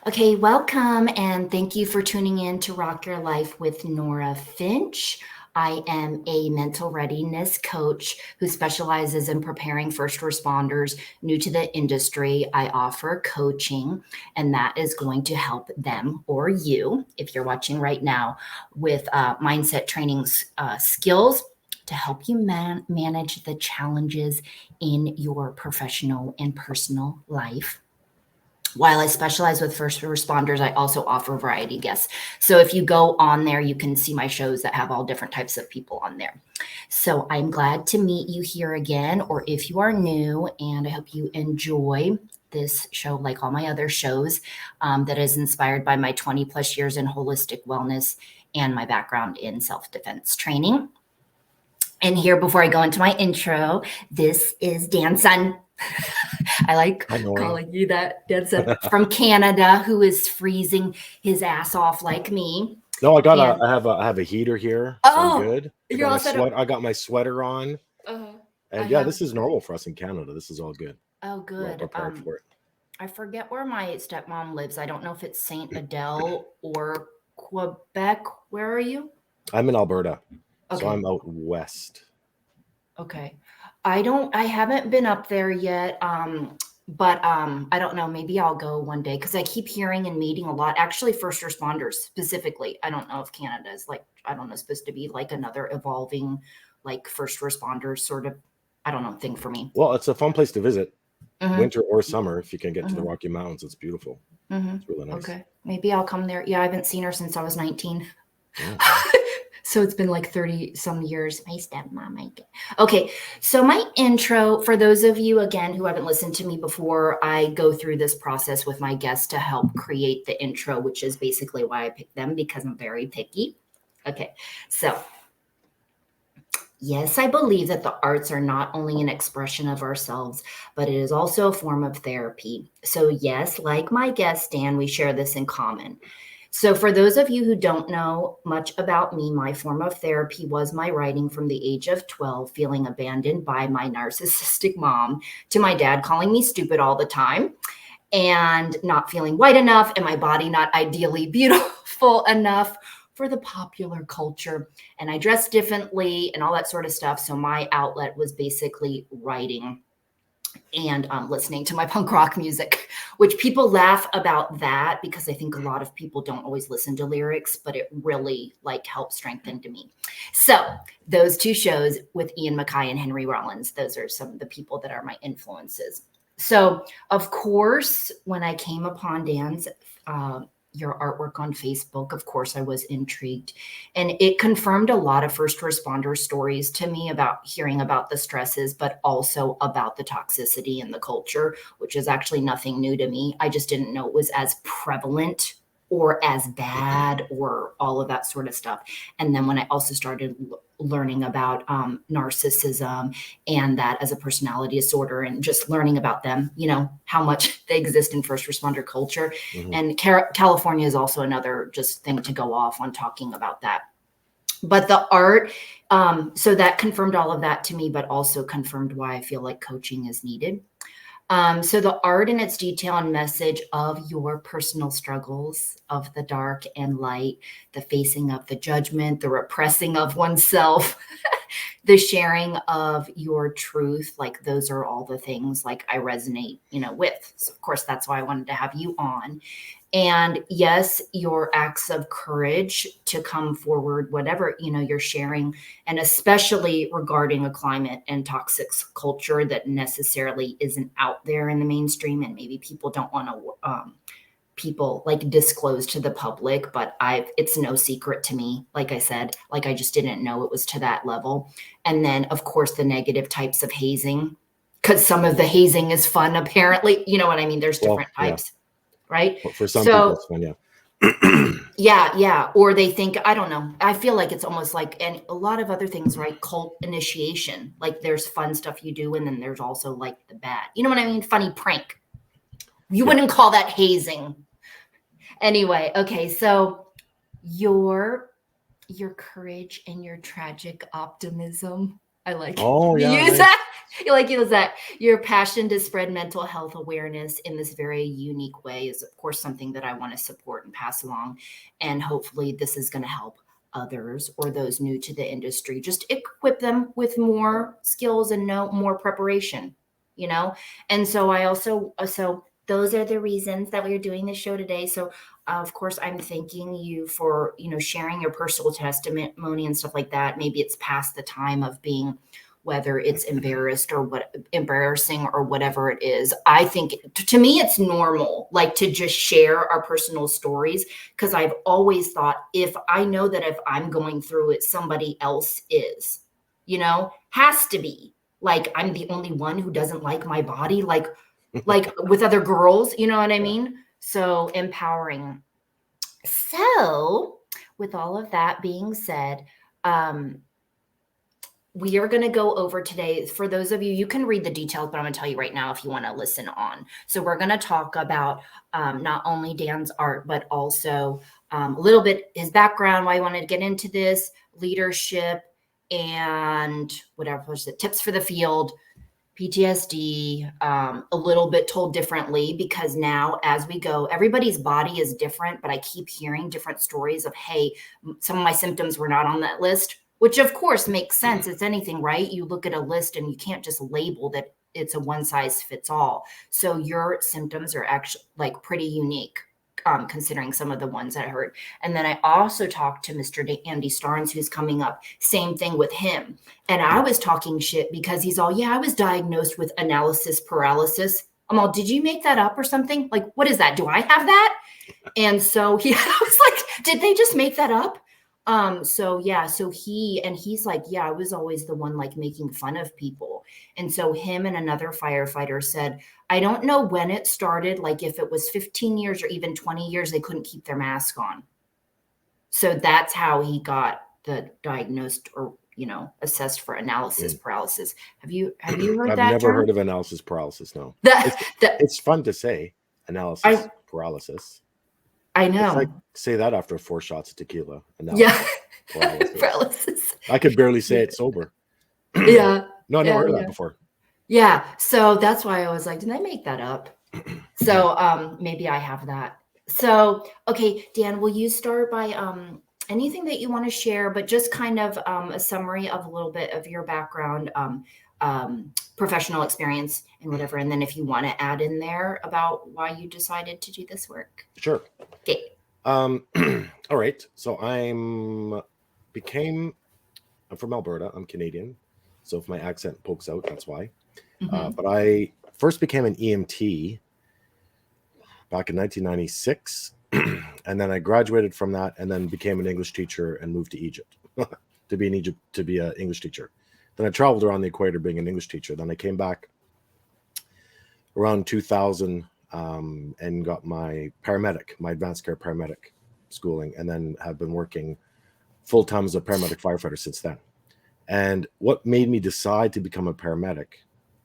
Okay, welcome and thank you for tuning in to Rock Your Life with Nora Finch. I am a mental readiness coach who specializes in preparing first responders new to the industry. I offer coaching, and that is going to help them or you, if you're watching right now, with mindset training skills to help you manage the challenges in your professional and personal life. While I specialize with first responders, I also offer variety guests. So if you go on there, you can see my shows that have all different types of people on there. So I'm glad to meet you here again, or if you are new, and I hope you enjoy this show like all my other shows that is inspired by my 20 plus years in holistic wellness and my background in self-defense training. And here, before I go into my intro, this is Danson. I like Hi, Nora. calling you that. Danson from Canada, who is freezing his ass off like me. No, And I have a heater here, so I'm oh, good. you're all set up. I got my sweater on, I and yeah, have. this is normal for us in Canada. This is all good. Oh, We're all good. prepared for it. I forget where my stepmom lives. I don't know if it's Saint Adele or Quebec. Where are you? I'm in Alberta, so Okay. I'm out west. Okay. I haven't been up there yet. But I don't know, maybe I'll go one day because I keep hearing and meeting a lot. Actually, first responders specifically. I don't know if Canada is like, I don't know, supposed to be like another evolving, like first responders sort of, I don't know, thing for me. Well, it's a fun place to visit, Mm-hmm. winter or summer. If you can get to the Mm-hmm. Rocky Mountains, it's beautiful. Mm-hmm. It's really nice. Okay. Maybe I'll come there. Yeah, I haven't seen her since I was 19. Yeah. So it's been like 30 some years. My stepmom, I get. Okay. So my intro, for those of you again who haven't listened to me before, I go through this process with my guests to help create the intro, which is basically why I picked them because I'm very picky. Okay. So yes, I believe that the arts are not only an expression of ourselves, but it is also a form of therapy. So yes, like my guest Dan, we share this in common. So, for those of you who don't know much about me, my form of therapy was my writing from the age of 12, feeling abandoned by my narcissistic mom, to my dad calling me stupid all the time, and not feeling white enough, and my body not ideally beautiful enough for the popular culture. And I dressed differently and all that sort of stuff. So, my outlet was basically writing and listening to my punk rock music, which people laugh about that because I think a lot of people don't always listen to lyrics, but it really like helped strengthen to me. So those two shows with Ian MacKay and Henry Rollins, those are some of the people that are my influences. So of course, when I came upon Dan's your artwork on Facebook, of course, I was intrigued. And it confirmed a lot of first responder stories to me about hearing about the stresses, but also about the toxicity in the culture, which is actually nothing new to me. I just didn't know it was as prevalent or as bad or all of that sort of stuff. And then when I also started learning about narcissism and that as a personality disorder and just learning about them, you know, how much they exist in first responder culture. Mm-hmm. And California is also another just thing to go off on talking about that. But the art, so that confirmed all of that to me, but also confirmed why I feel like coaching is needed. So the art and its detail and message of your personal struggles of the dark and light, the facing of the judgment, the repressing of oneself, the sharing of your truth, like those are all the things like I resonate, you know, with. So of course, that's why I wanted to have you on. And yes, your acts of courage to come forward, whatever, you know, you're sharing, and especially regarding a climate and toxic culture that necessarily isn't out there in the mainstream. And maybe people don't want to, people like disclose to the public, but it's no secret to me. Like I said, like I just didn't know it was to that level. And then of course the negative types of hazing, because some of the hazing is fun, apparently, you know what I mean? There's different Well, yeah. types, right? For some people, So it's fun. Yeah. yeah. Or they think, I don't know. I feel like it's almost like, and a lot of other things, right? Cult initiation. Like there's fun stuff you do, and then there's also like the bad. You know what I mean? Funny prank. You Yeah. wouldn't call that hazing. Anyway, okay. So your courage and your tragic optimism. I like Oh, you yeah, use nice. that. You like use that. Your passion to spread mental health awareness in this very unique way is, of course, something that I want to support and pass along. And hopefully, this is going to help others or those new to the industry, just equip them with more skills and know more preparation, you know? And so I also, so those are the reasons that we are doing this show today. So of course, I'm thanking you for, sharing your personal testimony and stuff like that. Maybe it's past the time of being, whether it's embarrassing or whatever it is. I think to me, it's normal, like to just share our personal stories. Cause I've always thought if I know that if I'm going through it, somebody else is, has to be, like, I'm the only one who doesn't like my body. Like with other girls, you know what I Yeah. mean? So empowering. So, with all of that being said, we are going to go over today. For those of you, you can read the details, but I'm going to tell you right now if you want to listen on. So, we're going to talk about not only Dan's art, but also a little bit his background, why he wanted to get into this, leadership, and whatever was it, tips for the field, PTSD, a little bit told differently, because now as we go, everybody's body is different, but I keep hearing different stories of, hey, some of my symptoms were not on that list, which of course makes sense. It's anything, right? You look at a list and you can't just label that it's a one size fits all. So your symptoms are actually like pretty unique. Considering some of the ones that I heard. And then I also talked to Mr. Andy Starnes, who's coming up. Same thing with him. And I was talking shit because he's all, yeah, I was diagnosed with analysis paralysis. I'm all, did you make that up or something? Like, what is that? Do I have that? And so I was like, did they just make that up? So yeah, so he's like, yeah, I was always the one like making fun of people. And so him and another firefighter said, I don't know when it started, like if it was 15 years or even 20 years, they couldn't keep their mask on. So that's how he got the diagnosed or, assessed for analysis Mm. paralysis. Have you heard I've that never heard term? of analysis paralysis. No, That it's that it's fun to say analysis I paralysis. I It's like know. say that after 4 shots of tequila. Yeah. Analysis paralysis. Paralysis. I could barely say Yeah. it sober. Yeah. No, I never Yeah. heard of that Yeah. before. Yeah. So that's why I was like, did I make that up? So maybe I have that. So okay, Dan, will you start by anything that you want to share, but just kind of a summary of a little bit of your background, professional experience and whatever. And then if you want to add in there about why you decided to do this work. Sure. Okay. All right. So I'm from Alberta. I'm Canadian. So if my accent pokes out, that's why. Mhm. But I first became an EMT back in 1996. And then I graduated from that and then became an English teacher and moved to Egypt to be in Egypt to be an English teacher. Then I traveled around the equator being an English teacher. Then I came back around 2000 and got my advanced care paramedic schooling, and then have been working full time as a paramedic firefighter since then. And what made me decide to become a paramedic,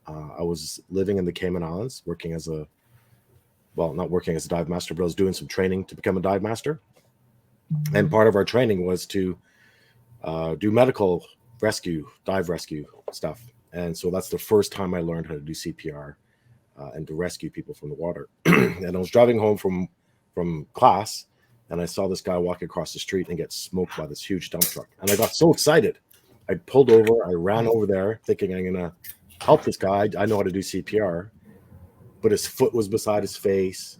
I was living in the Cayman Islands, not working as a dive master, but I was doing some training to become a dive master. And part of our training was to do medical rescue, dive rescue stuff. And so that's the first time I learned how to do CPR and to rescue people from the water. And I was driving home from class, and I saw this guy walk across the street and get smoked by this huge dump truck. And I got so excited. I pulled over, I ran over there thinking I'm going to help this guy. I know how to do CPR, but his foot was beside his face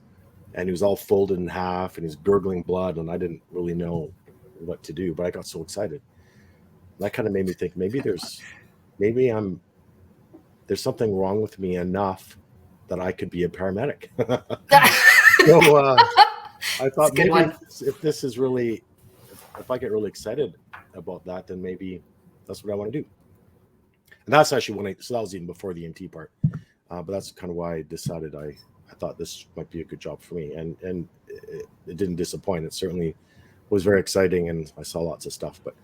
and he was all folded in half and he's gurgling blood. And I didn't really know what to do, but I got so excited. That kind of made me think maybe there's something wrong with me enough that I could be a paramedic. So I It's a thought good maybe one. if this is really, if I get really excited about that, then maybe that's what I want to do. And that's actually so that was even before the EMT part. But that's kind of why I decided I thought this might be a good job for me. And it didn't disappoint. It certainly was very exciting and I saw lots of stuff. But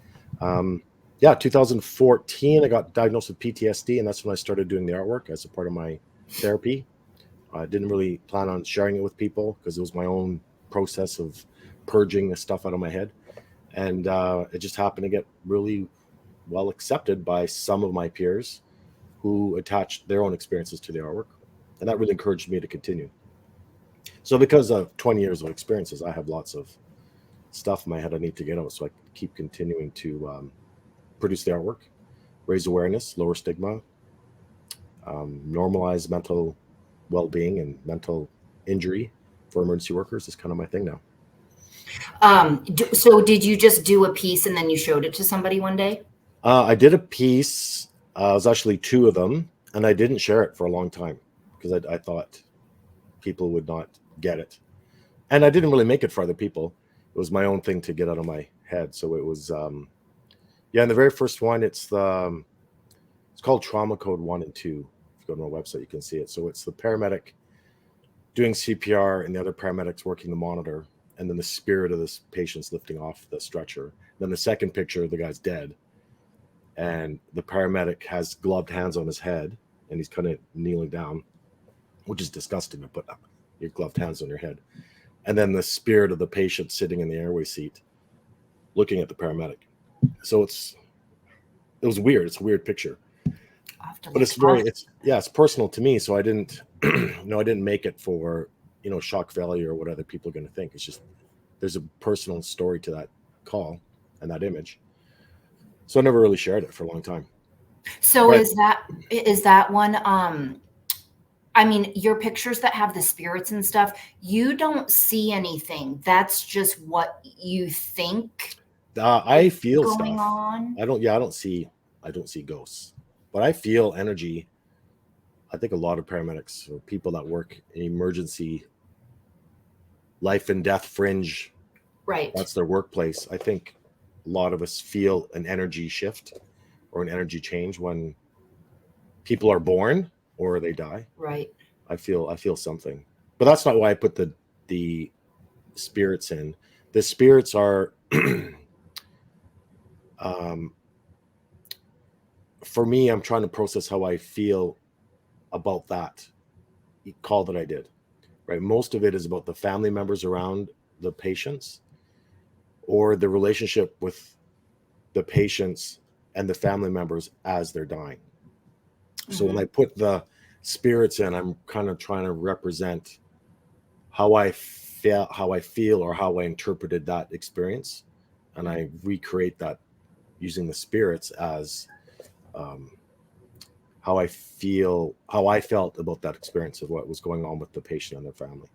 2014, I got diagnosed with PTSD, and that's when I started doing the artwork as a part of my therapy. I didn't really plan on sharing it with people because it was my own process of purging the stuff out of my head. And it just happened to get really well accepted by some of my peers who attached their own experiences to the artwork. And that really encouraged me to continue. So because of 20 years of experiences, I have lots of stuff in my head I need to get out. So I keep continuing to produce the artwork, raise awareness, lower stigma, normalize mental well-being and mental injury for emergency workers is kind of my thing now. So did you just do a piece and then you showed it to somebody one day? I did a piece. It was actually 2 of them, and I didn't share it for a long time because I thought people would not get it. And I didn't really make it for other people. It was my own thing to get out of my head. So it was, yeah. And the very first one, it's called Trauma Code 1 and 2. If you go to my website, you can see it. So it's the paramedic doing CPR and the other paramedics working the monitor, and then the spirit of this patient's lifting off the stretcher. Then the second picture, the guy's dead, and the paramedic has gloved hands on his head, and he's kind of kneeling down, which is disgusting to put your gloved hands on your head. And then the spirit of the patient sitting in the airway seat, looking at the paramedic. So it was weird. It's a weird picture, but it's personal to me. So I didn't, I didn't make it for, shock value or what other people are going to think. It's just, there's a personal story to that call and that image. So I never really shared it for a long time. So is that one, I mean, your pictures that have the spirits and stuff, you don't see anything. That's just what you think. I feel going stuff. on. I don't see ghosts, but I feel energy. I think a lot of paramedics or people that work in emergency life and death fringe, right? That's their workplace. I think a lot of us feel an energy shift or an energy change when people are born or they die. Right. I feel something, but that's not why I put the spirits in. The spirits are for me, I'm trying to process how I feel about that call that I did. Right, most of it is about the family members around the patients or the relationship with the patients and the family members as they're dying. So when I put the spirits in, I'm kind of trying to represent how I feel or how I interpreted that experience, and I recreate that using the spirits as how I felt about that experience of what was going on with the patient and their family,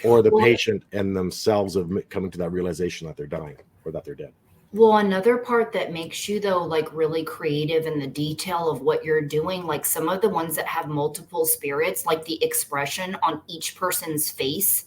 or the patient and themselves of coming to that realization that they're dying or that they're dead. Well, another part that makes you though like really creative in the detail of what you're doing, like some of the ones that have multiple spirits, like the expression on each person's face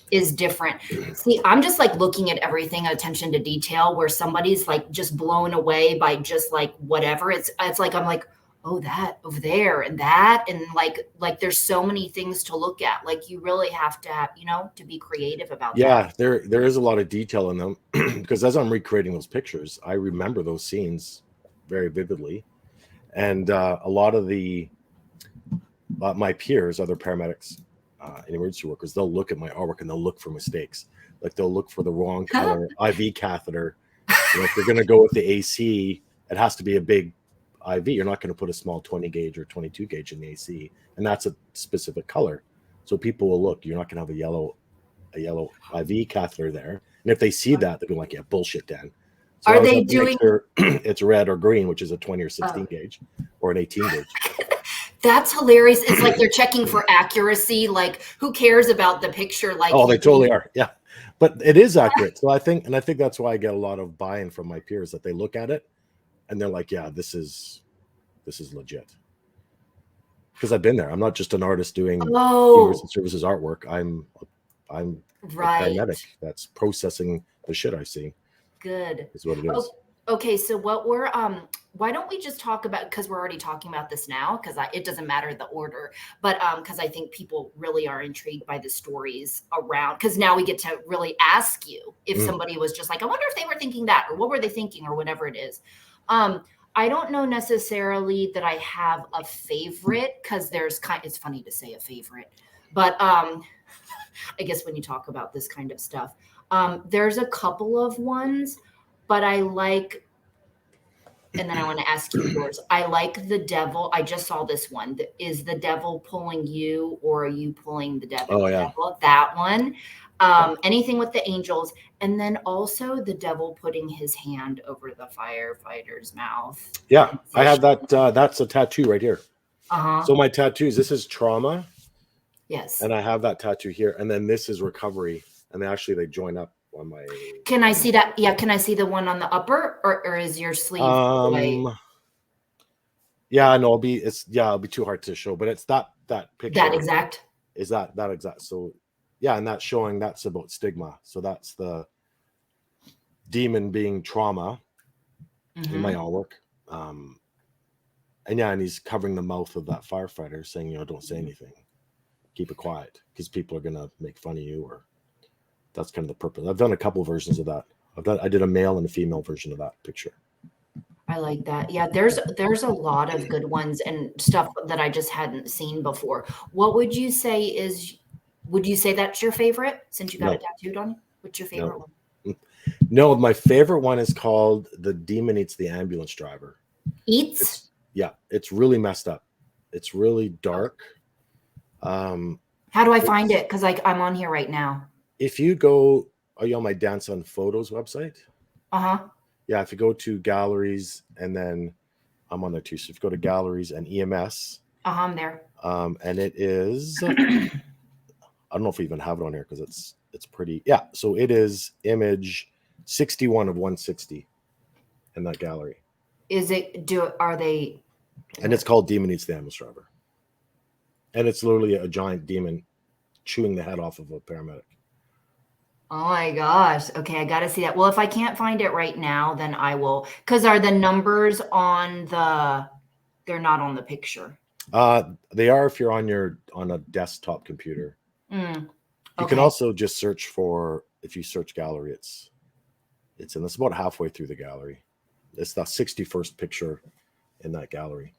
is different. See, I'm just like looking at everything, attention to detail, where somebody's like just blown away by just like whatever. It's like I'm like, oh, that over there and that, and like there's so many things to look at. Like you really have to have, to be creative about that. Yeah, there is a lot of detail in them because as I'm recreating those pictures, I remember those scenes very vividly, and a lot of my peers, other paramedics, and emergency workers, they'll look at my artwork and they'll look for mistakes. Like they'll look for the wrong color IV catheter. If they're going to go with the AC, it has to be a big IV. You're not going to put a small 20 gauge or 22 gauge in the AC, and that's a specific color. So people will look. You're not going to have a yellow IV catheter there. And if they see that, they'll be like, "Yeah, bullshit, Dan." So are they doing? Sure it's red or green, which is a 20 or 16 gauge, or an 18 gauge. That's hilarious. It's like they're checking for accuracy. Like, who cares about the picture? Like, oh, they totally are. Yeah, but it is accurate. So I think that's why I get a lot of buy-in from my peers that they look at it and they're like, "Yeah, this is legit." Because I've been there. I'm not just an artist doing emergency services artwork. I'm right. a paramedic that's processing the shit I see. Good. Is what it is. Okay, so what we're why don't we just talk about, because we're already talking about this now, because it doesn't matter the order, but because I think people really are intrigued by the stories around, because now we get to really ask you if somebody was just like, I wonder if they were thinking that, or what were they thinking, or whatever it is. I don't know necessarily that I have a favorite, because it's funny to say a favorite, but I guess when you talk about this kind of stuff, there's a couple of ones, but I like and then I want to ask you yours. I like the devil. I just saw this one. Is the devil pulling you, or are you pulling the devil? Oh yeah. That one. Anything with the angels, and then also the devil putting his hand over the firefighter's mouth. Yeah, I have that. That's a tattoo right here. Uh-huh. So my tattoos, this is trauma. Yes. And I have that tattoo here. And then this is recovery. And they join up on my. Can I see that? Yeah. Can I see the one on the upper, or is your sleeve away? Yeah, no, it'll be too hard to show, but it's that picture. That exact? Is that exact. So yeah, and that's showing that's about stigma. So that's the demon being trauma in my artwork. And yeah, and he's covering the mouth of that firefighter saying, don't say anything. Keep it quiet because people are gonna make fun of you, or that's kind of the purpose. I've done a couple versions of that. I did a male and a female version of that picture. I like that. Yeah, there's a lot of good ones and stuff that I just hadn't seen before. What would you say that's your favorite since you got it tattooed on you? What's your favorite one? No, my favorite one is called The Demon Eats the Ambulance Driver. It's really messed up. It's really dark. How do I find it? Because I'm on here right now. If you go, are you on my Dance on Photos website? Yeah, if you go to galleries, and then I'm on there too. So if you go to galleries and EMS. I'm there. And it is, I don't know if we even have it on here because it's pretty. Yeah, so it is image 61 of 160 in that gallery. Are they? And it's called Demon Eats the Ambulance Driver. And it's literally a giant demon chewing the head off of a paramedic. Oh my gosh. Okay, I got to see that. Well, if I can't find it right now, then I will. Because are the numbers they're not on the picture? They are if you're on a desktop computer. You can also just search if you search gallery, it's about halfway through the gallery. It's the 61st picture in that gallery.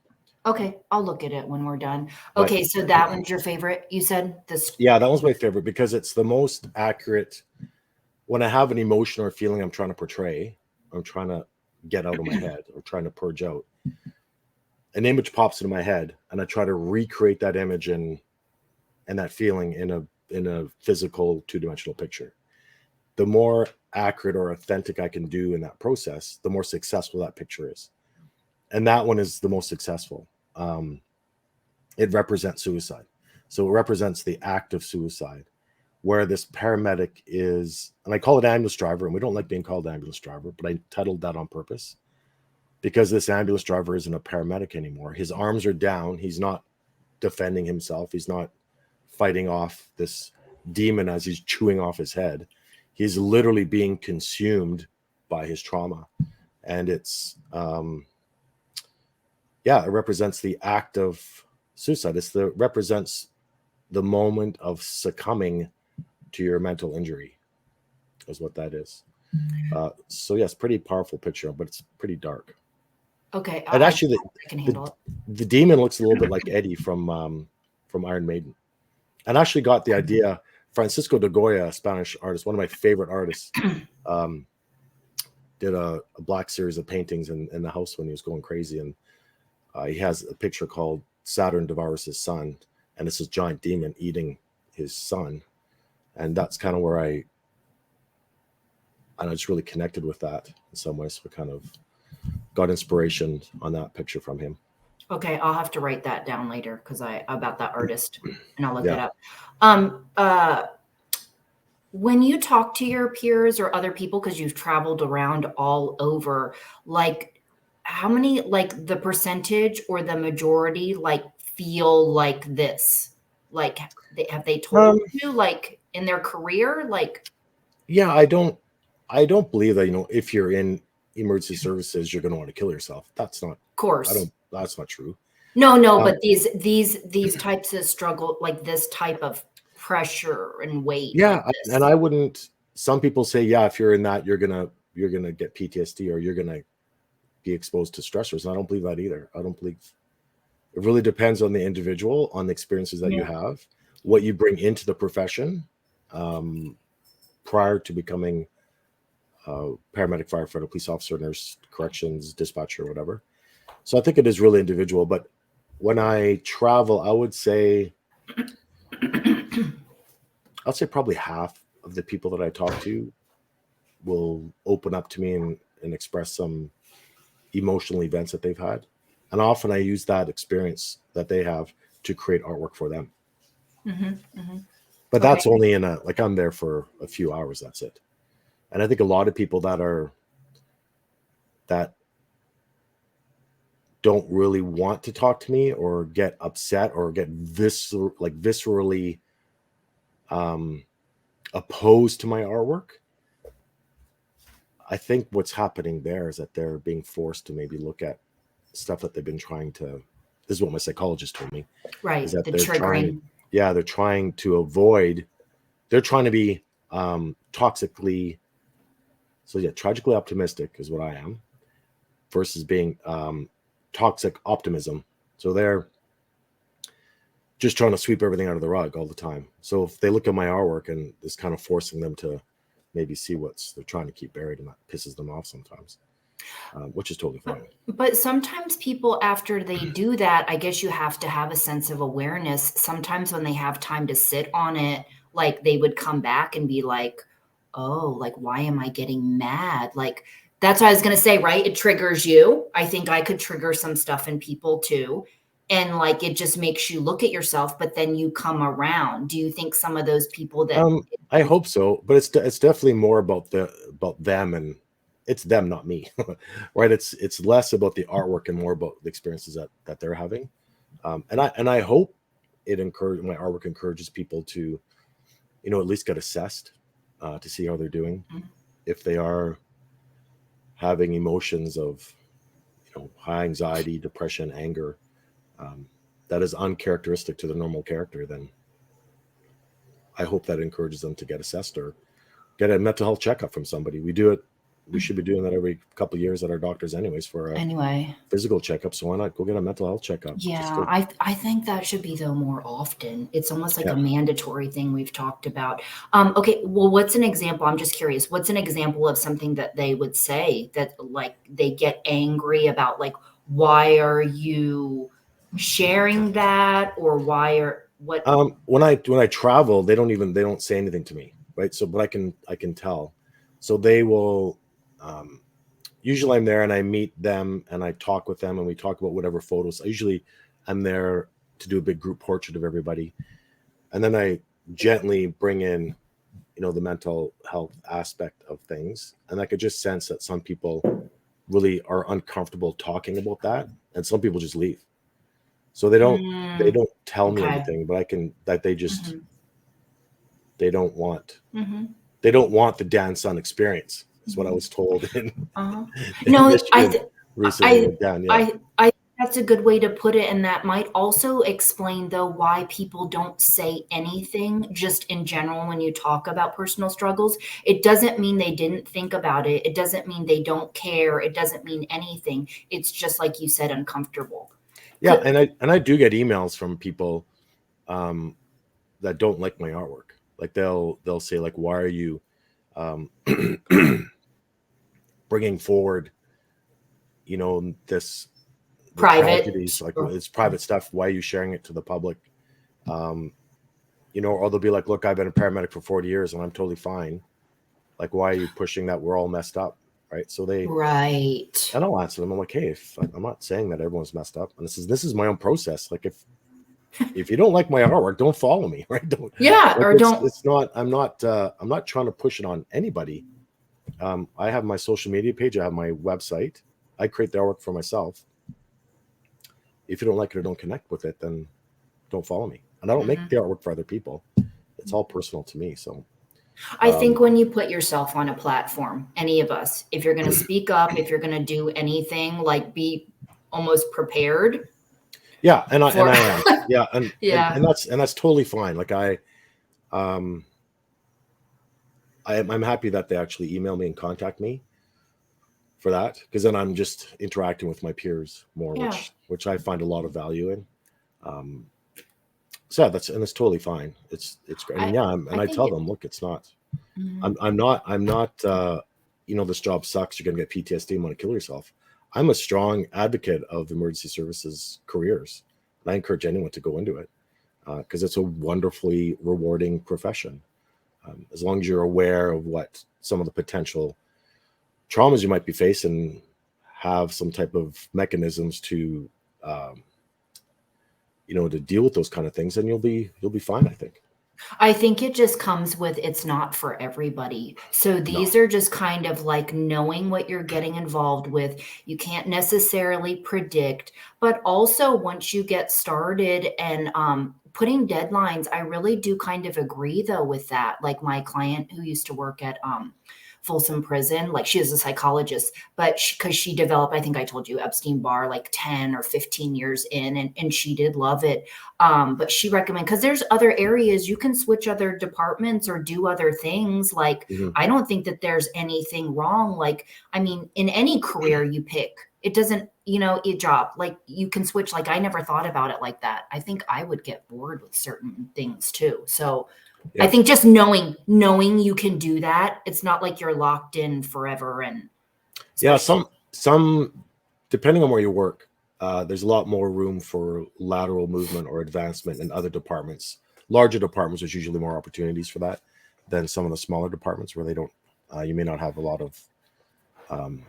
Okay, I'll look at it when we're done. Okay, so that one's your favorite, you said? Yeah, that one's my favorite because it's the most accurate. When I have an emotion or feeling I'm trying to portray, I'm trying to get out of my head or trying to purge out, an image pops into my head and I try to recreate that image and that feeling in a physical 2-dimensional picture. The more accurate or authentic I can do in that process, the more successful that picture is. And that one is the most successful. It represents suicide. So it represents the act of suicide, where this paramedic is, and I call it ambulance driver, and we don't like being called ambulance driver, but I titled that on purpose because this ambulance driver isn't a paramedic anymore. His arms are down. He's not defending himself. He's not fighting off this demon as he's chewing off his head. He's literally being consumed by his trauma. And it's, it represents the act of suicide. Represents the moment of succumbing to your mental injury is what that is. So yes, pretty powerful picture, but it's pretty dark. Okay. And actually I can handle it. The demon looks a little bit like Eddie from Iron Maiden. And actually got the idea, Francisco de Goya, a Spanish artist, one of my favorite artists, did a black series of paintings in the house when he was going crazy. And he has a picture called Saturn Devours His Son. And it's this giant demon eating his son. And that's kind of where I just really connected with that in some ways. We kind of got inspiration on that picture from him. Okay, I'll have to write that down later because about that artist, and I'll look that up. When you talk to your peers or other people, because you've traveled around all over, like how many, like the percentage or the majority, like feel like this? Like have they told you, like in their career, like? Yeah, I don't believe that, if you're in emergency services, you're going to want to kill yourself. That's not, of course. That's not true. No, but these types of struggle, like this type of pressure and weight. Yeah, and I wouldn't. Some people say, yeah, if you're in that, you're gonna get PTSD or you're gonna be exposed to stressors. And I don't believe that either. I don't believe. It really depends on the individual, on the experiences that you have, what you bring into the profession prior to becoming paramedic, firefighter, police officer, nurse, corrections, dispatcher, whatever. So I think it is really individual. But when I travel, I would say, I'll say probably half of the people that I talk to will open up to me and express some emotional events that they've had. And often I use that experience that they have to create artwork for them. But that's only like I'm there for a few hours. That's it. And I think a lot of people that don't really want to talk to me or get upset or get viscerally opposed to my artwork, I think what's happening there is that they're being forced to maybe look at stuff that they've been trying to. This is what my psychologist told me. Right. Is that The they're triggering. they're trying to avoid. They're trying to be toxically. So yeah, tragically optimistic is what I am, versus being toxic optimism. So they're just trying to sweep everything under the rug all the time. So if they look at my artwork and it's kind of forcing them to maybe see what's they're trying to keep buried, and that pisses them off sometimes, which is totally fine. But sometimes people, after they do that, I guess you have to have a sense of awareness. Sometimes when they have time to sit on it, like they would come back and be like, oh, like, why am I getting mad? Like, that's what I was going to say, right? It triggers you. I think I could trigger some stuff in people too. And like, it just makes you look at yourself, but then you come around. Do you think some of those people that I hope so, but it's definitely more about them, and it's them, not me, right? It's less about the artwork and more about the experiences that they're having, and I hope my artwork encourages people to, at least get assessed to see how they're doing, if they are having emotions of, high anxiety, depression, anger, that is uncharacteristic to the normal character, then I hope that encourages them to get assessed or get a mental health checkup from somebody. We should be doing that every couple of years at our doctors anyways for a physical checkup. So why not go get a mental health checkup? Yeah, I think that should be though more often. It's almost like a mandatory thing we've talked about. Okay, well, what's an example? I'm just curious. What's an example of something that they would say that like they get angry about? Like, why are you sharing that, or why are what? When I travel, they don't say anything to me, right? So, but I can tell. So they will. Usually I'm there and I meet them and I talk with them and we talk about whatever photos. Usually I'm there to do a big group portrait of everybody. And then I gently bring in, the mental health aspect of things. And I could just sense that some people really are uncomfortable talking about that. And some people just leave. So they don't tell me anything, but they just, they don't want the Dan Sun experience. Is what I was told in No, recently. I that's a good way to put it, and that might also explain though why people don't say anything just in general when you talk about personal struggles. It doesn't mean they didn't think about it. It doesn't mean they don't care. It doesn't mean anything. It's just like you said, uncomfortable. Yeah, and I do get emails from people that don't like my artwork. Like they'll say like, why are you bringing forward, this Private tragedies, like it's private stuff. Why are you sharing it to the public? Or they'll be like, look, I've been a paramedic for 40 years and I'm totally fine. Like, why are you pushing that we're all messed up? Right. So and I'll answer them. I'm like, hey, I'm not saying that everyone's messed up. And this is my own process. Like if you don't like my artwork, don't follow me. Right. Don't. Yeah. Like or don't. It's not, I'm not trying to push it on anybody. I have my social media page. I have my website. I create the artwork for myself. If you don't like it or don't connect with it, then don't follow me. And I don't make the artwork for other people. It's all personal to me. So I think when you put yourself on a platform, any of us, if you're going to speak up, if you're going to do anything, like be almost prepared. Yeah. And I am. Yeah. And that's totally fine. Like I'm happy that they actually email me and contact me for that, because then I'm just interacting with my peers more, which I find a lot of value in. So that's totally fine. It's great. I mean, I tell them, look, it's not. I'm not this job sucks, you're going to get PTSD and want to kill yourself. I'm a strong advocate of emergency services careers. And I encourage anyone to go into it because it's a wonderfully rewarding profession. As long as you're aware of what some of the potential traumas you might be facing, have some type of mechanisms to, to deal with those kind of things, then you'll be fine, I think. I think it just comes with it's not for everybody. So these are just kind of like knowing what you're getting involved with. You can't necessarily predict, but also once you get started and putting deadlines, I really do kind of agree though with that. Like my client who used to work at Folsom Prison, like she is a psychologist, but because she developed, I think I told you, Epstein-Barr like 10 or 15 years in, and she did love it. But she recommended, because there's other areas you can switch other departments or do other things. Like, I don't think that there's anything wrong. Like, I mean, in any career you pick, it doesn't, a job, like you can switch. Like, I never thought about it like that. I think I would get bored with certain things too. So I think just knowing you can do that, it's not like you're locked in forever. And some depending on where you work, there's a lot more room for lateral movement or advancement in other departments. Larger departments, there's usually more opportunities for that than some of the smaller departments where they don't. You may not have a lot of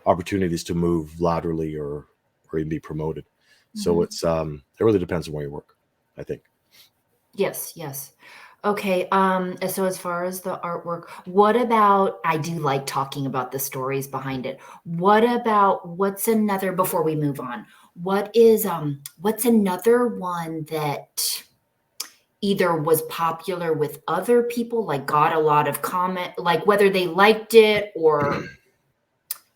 opportunities to move laterally or even be promoted. So it really depends on where you work, I think. Yes. Okay. So as far as the artwork, what about, I do like talking about the stories behind it. What about, what's another, before we move on, what's another one that either was popular with other people, like got a lot of comment, like whether they liked it, or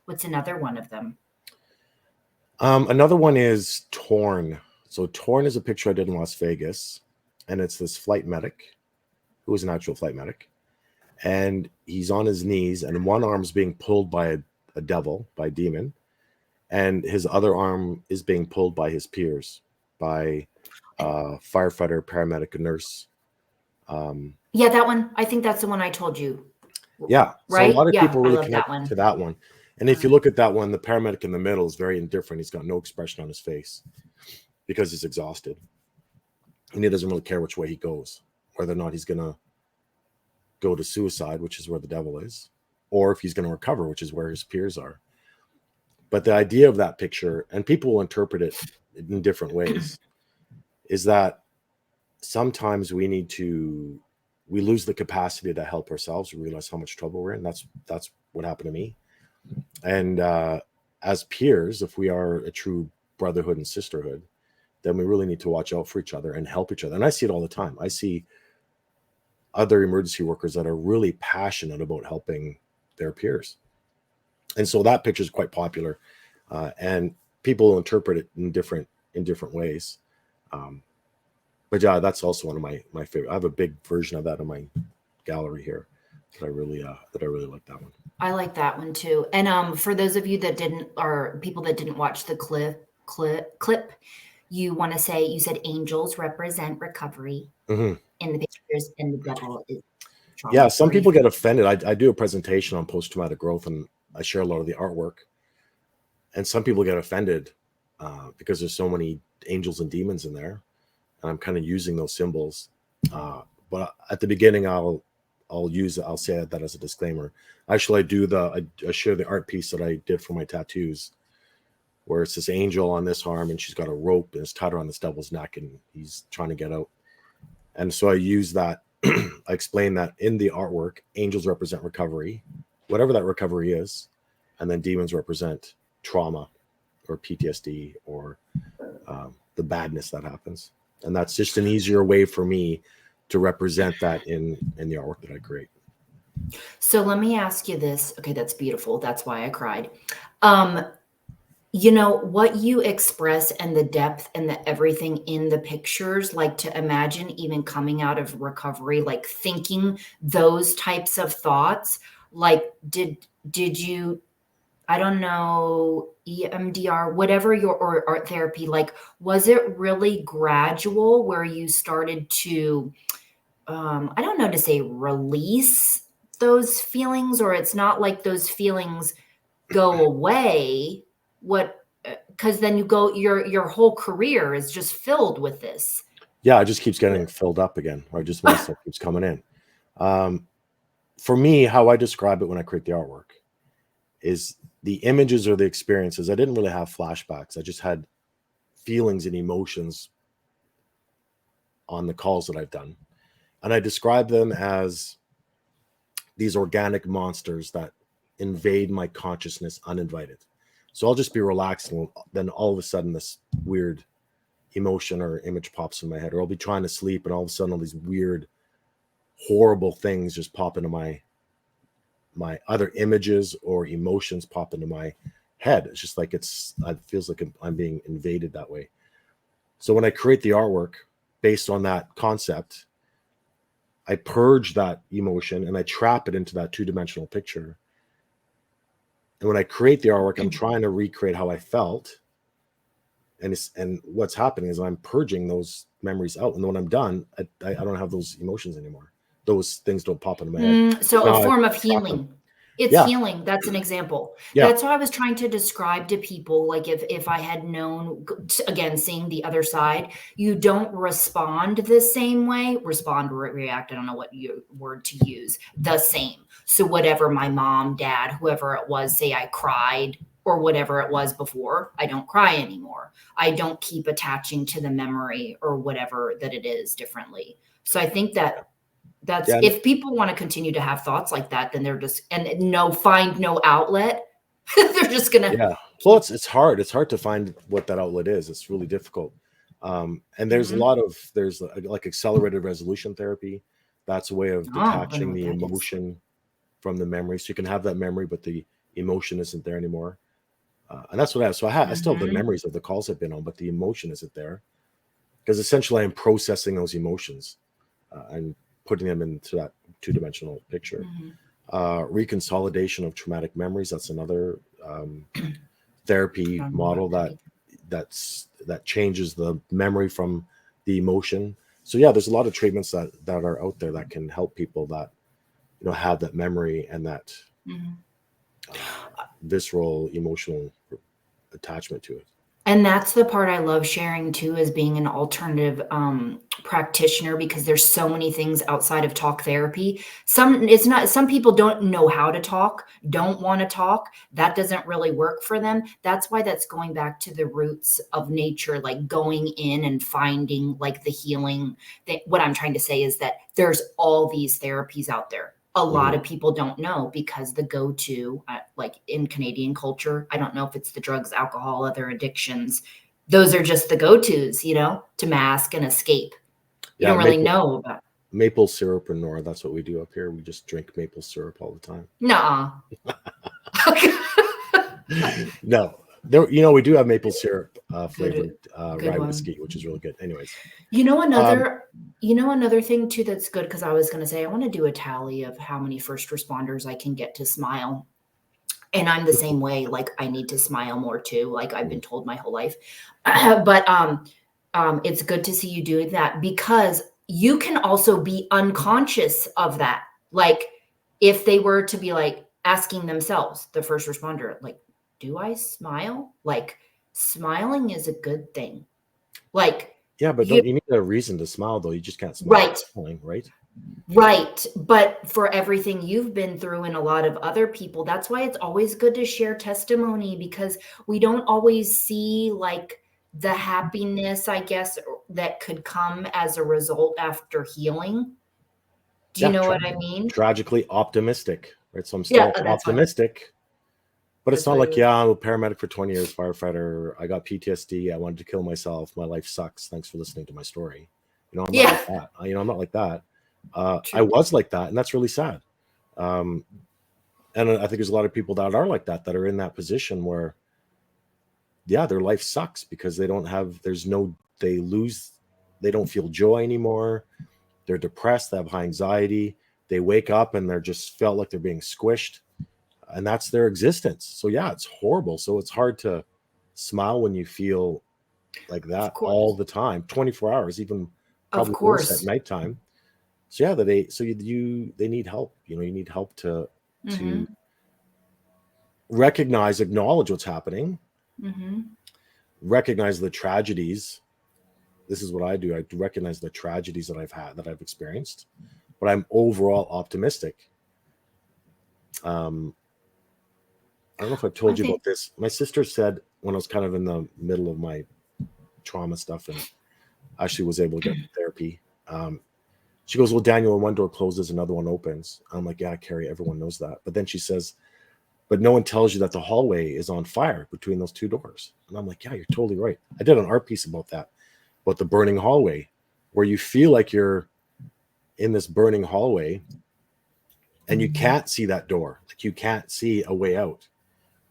what's another one of them? Another one is Torn. So Torn is a picture I did in Las Vegas, and it's this flight medic who is an actual flight medic, and he's on his knees, and one arm's being pulled by a devil, by a demon, and his other arm is being pulled by his peers, by firefighter, paramedic, and nurse. Yeah, that one. I think that's the one I told you. Yeah, right. So a lot of people really connect to that one. And if you look at that one, the paramedic in the middle is very indifferent. He's got no expression on his face because he's exhausted, and he doesn't really care which way he goes, whether or not he's going to go to suicide, which is where the devil is, or if he's going to recover, which is where his peers are. But the idea of that picture, and people will interpret it in different ways, is that sometimes we lose the capacity to help ourselves. We realize how much trouble we're in. That's what happened to me. And as peers, if we are a true brotherhood and sisterhood, then we really need to watch out for each other and help each other. And I see it all the time. I see other emergency workers that are really passionate about helping their peers. And so that picture is quite popular, and people interpret it in different ways. But yeah, that's also one of my favorite. I have a big version of that in my gallery here that I really like that one. I like that one too. And for those of you that didn't, or people that didn't watch the clip, you want to say, you said angels represent recovery in the pictures, and the devil is trauma. Yeah, some people get offended. I do a presentation on post-traumatic growth, and I share a lot of the artwork. And some people get offended because there's so many angels and demons in there, and I'm kind of using those symbols. But at the beginning, I'll say that as a disclaimer. Actually, I share the art piece that I did for my tattoos, where it's this angel on this arm, and she's got a rope and it's tied around this devil's neck, and he's trying to get out. And so I use that. I explain that in the artwork, angels represent recovery, whatever that recovery is, and then demons represent trauma or PTSD or the badness that happens. And that's just an easier way for me to represent that in the artwork that I create. So let me ask you this. Okay, that's beautiful. That's why I cried. What you express and the depth and the everything in the pictures, like to imagine even coming out of recovery, like thinking those types of thoughts, like did you, I don't know, EMDR, whatever or art therapy, like, was it really gradual where you started to, I don't know to say release those feelings, or it's not like those feelings go away. Because then your whole career is just filled with this. Yeah, it just keeps getting filled up again, or just more stuff keeps coming in. For me, how I describe it when I create the artwork is the images or the experiences. I didn't really have flashbacks. I just had feelings and emotions on the calls that I've done. And I describe them as these organic monsters that invade my consciousness uninvited. So I'll just be relaxed, and then all of a sudden this weird emotion or image pops in my head, or I'll be trying to sleep and all of a sudden all these weird, horrible things just pop into my other images or emotions pop into my head. It's just like it feels like I'm being invaded that way. So when I create the artwork based on that concept, I purge that emotion and I trap it into that two-dimensional picture. And when I create the artwork, I'm trying to recreate how I felt. And what's happening is I'm purging those memories out. And when I'm done, I don't have those emotions anymore. Those things don't pop into my head. So a form of healing. It's healing. That's an example. Yeah. That's what I was trying to describe to people. Like if I had known, again, seeing the other side, you don't respond the same way. Respond, react. I don't know what word to use. The same. So whatever my mom, dad, whoever it was, say I cried or whatever it was before, I don't cry anymore. I don't keep attaching to the memory or whatever that it is differently. So I think that's if people want to continue to have thoughts like that, then they're just find no outlet. They're just gonna Well, it's hard. It's hard to find what that outlet is. It's really difficult. And there's there's like accelerated resolution therapy. That's a way of detaching the emotion from the memory. So you can have that memory, but the emotion isn't there anymore. And that's what I have. So I still have the memories of the calls I've been on, but the emotion isn't there, because essentially I'm processing those emotions and putting them into that two-dimensional picture. Reconsolidation of traumatic memories. That's another therapy model that changes the memory from the emotion. So yeah, there's a lot of treatments that are out there that can help people that have that memory and that visceral emotional attachment to it. And that's the part I love sharing too, as being an alternative practitioner, because there's so many things outside of talk therapy. Some people don't know how to talk, don't want to talk. That doesn't really work for them. That's why that's going back to the roots of nature, like going in and finding like the healing. What I'm trying to say is that there's all these therapies out there. A lot of people don't know, because the go-to, like in Canadian culture, I don't know if it's the drugs, alcohol, other addictions. Those are just the go-tos, to mask and escape. You don't really know about maple syrup and Nora. That's what we do up here. We just drink maple syrup all the time. Nuh-uh. No. We do have maple syrup flavored rye whiskey, which is really good. Anyways, another thing too that's good, because I was going to say I want to do a tally of how many first responders I can get to smile, and I'm the same way. Like I need to smile more too. Like I've been told my whole life, but it's good to see you doing that, because you can also be unconscious of that. Like if they were to be like asking themselves, the first responder, like, do I smile? Like smiling is a good thing. Like, yeah, but you need a reason to smile though. You just can't smile. Right. Right. But for everything you've been through and a lot of other people, that's why it's always good to share testimony, because we don't always see like the happiness, I guess, that could come as a result after healing. Do you know what I mean? Tragically optimistic, right? So I'm still optimistic. But it's not like, I'm a paramedic for 20 years, firefighter. I got PTSD. I wanted to kill myself. My life sucks. Thanks for listening to my story. I'm not like that. I'm not like that. I was like that, and that's really sad. And I think there's a lot of people that are like that are in that position where, their life sucks because they don't feel joy anymore. They're depressed. They have high anxiety. They wake up and they're just felt like they're being squished. And that's their existence. So it's horrible. So it's hard to smile when you feel like that all the time, 24 hours, even probably worse at nighttime. So yeah, they need help. You need help to Mm-hmm. recognize, acknowledge what's happening, Mm-hmm. recognize the tragedies. This is what I do. I recognize the tragedies that I've experienced, but I'm overall optimistic. I don't know if I've I told you think about this. My sister said when I was kind of in the middle of my trauma stuff and actually was able to get therapy. She goes, "Well, Daniel, when one door closes, another one opens." I'm like, "Yeah, Carrie, everyone knows that." But then she says, "But no one tells you that the hallway is on fire between those two doors." And I'm like, "Yeah, you're totally right." I did an art piece about that, about the burning hallway, where you feel like you're in this burning hallway and you can't see that door. Like you can't see a way out,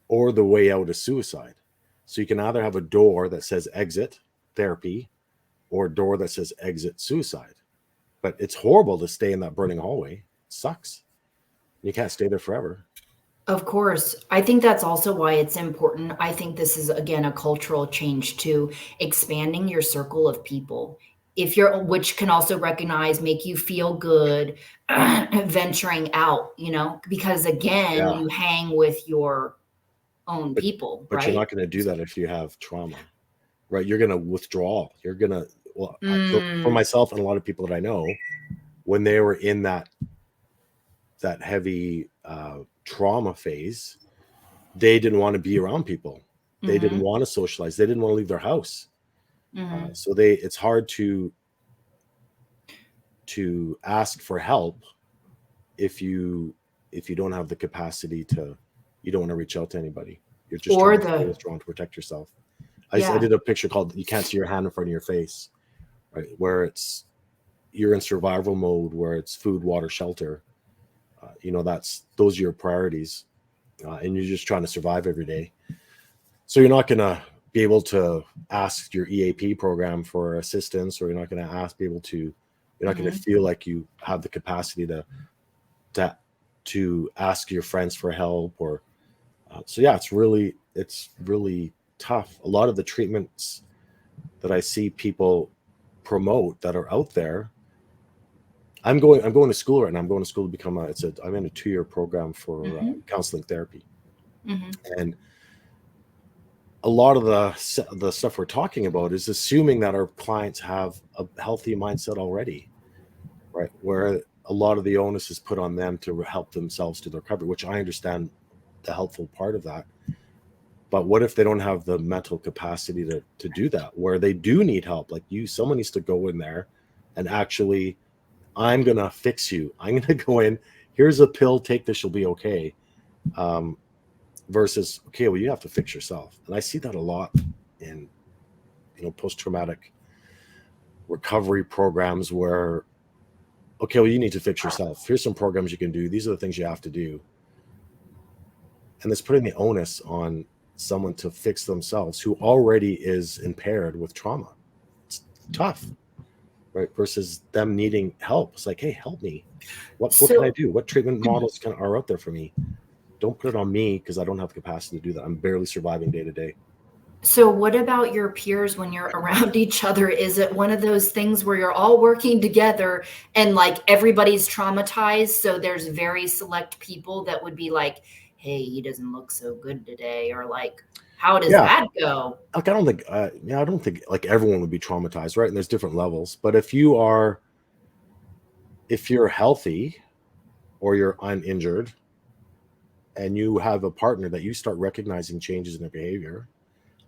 or the way out is suicide. So you can either have a door that says exit therapy or a door that says exit suicide. But it's horrible to stay in that burning hallway. It sucks. You can't stay there forever. Of course. I think that's also why it's important. I think this is, again, a cultural change to expanding your circle of people. If you're, which can also recognize, make you feel good, venturing out, because again, Yeah. you hang with your own But people, you're right? not going to do that if you have trauma, right? You're going to withdraw. You're going to, well, for Mm, myself and a lot of people that I know, when they were in that heavy trauma phase, they didn't want to be around people. They didn't mhm, want to socialize. They didn't want to leave their house. mhm. So it's hard to ask for help if you don't have the capacity to. You don't want to reach out to anybody. You're just Or trying to stay the, strong to protect yourself. I yeah. did a picture called "You Can't See Your Hand in Front of Your Face," right? Where you're in survival mode, where it's food, water, shelter. Those are your priorities, and you're just trying to survive every day. So you're not gonna be able to ask your EAP program for assistance, or you're not gonna you're not gonna Mhm. feel like you have the capacity to to ask your friends for help. Or so yeah, it's really tough. A lot of the treatments that I see people promote that are out there. I'm going to school right now. I'm going to school to become I'm in a 2-year program for Mhm. counseling therapy. Mhm. And a lot of the stuff we're talking about is assuming that our clients have a healthy mindset already, right? Where a lot of the onus is put on them to help themselves to their recovery, which I understand the helpful part of that. But what if they don't have the mental capacity to do that, where they do need help? Like someone needs to go in there and actually, I'm gonna fix you. I'm gonna go in. Here's a pill. Take this. You'll be okay. Um, Versus, okay, well, you have to fix yourself. And I see that a lot in post-traumatic recovery programs where, okay, well, you need to fix yourself. Here's some programs you can do. These are the things you have to do. And it's putting the onus on someone to fix themselves who already is impaired with trauma. It's tough, right? Versus them needing help. It's like, hey, help me. What can I So do? What treatment models are out there for me? Don't put it on me because I don't have the capacity to do that. I'm barely surviving day to day. So what about your peers when you're around each other? Is it one of those things where you're all working together and like everybody's traumatized? So there's very select people that would be like, hey, he doesn't look so good today. Or like, how does Yeah, that go? like I don't think like everyone would be traumatized, right? And there's different levels. But if you're healthy or you're uninjured and you have a partner that you start recognizing changes in their behavior,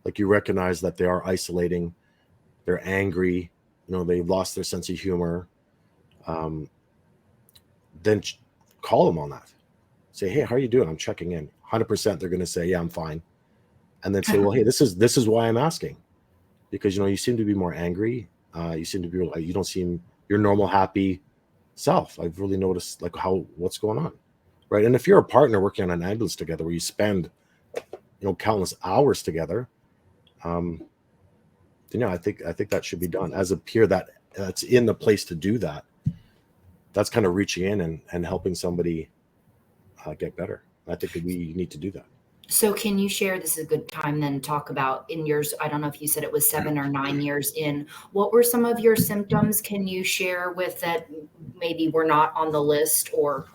like you recognize that they are isolating, they're angry, they've lost their sense of humor, um, then call them on that. Say, hey, how are you doing? I'm checking in. 100% they're going to say, yeah, I'm fine. And then say, well, hey, this is why I'm asking, because you seem to be more angry. You seem to be you don't seem your normal happy self. I've really noticed like what's going on, right? And if you're a partner working on an ambulance together, where you spend countless hours together, um, then yeah, I think that should be done as a peer that's in the place to do that. That's kind of reaching in and helping somebody get better. I think that we need to do that. So can you share, this is a good time then to talk about in yours, I don't know if you said it was 7 or 9 years in, what were some of your symptoms? Can you share with that maybe were not on the list or?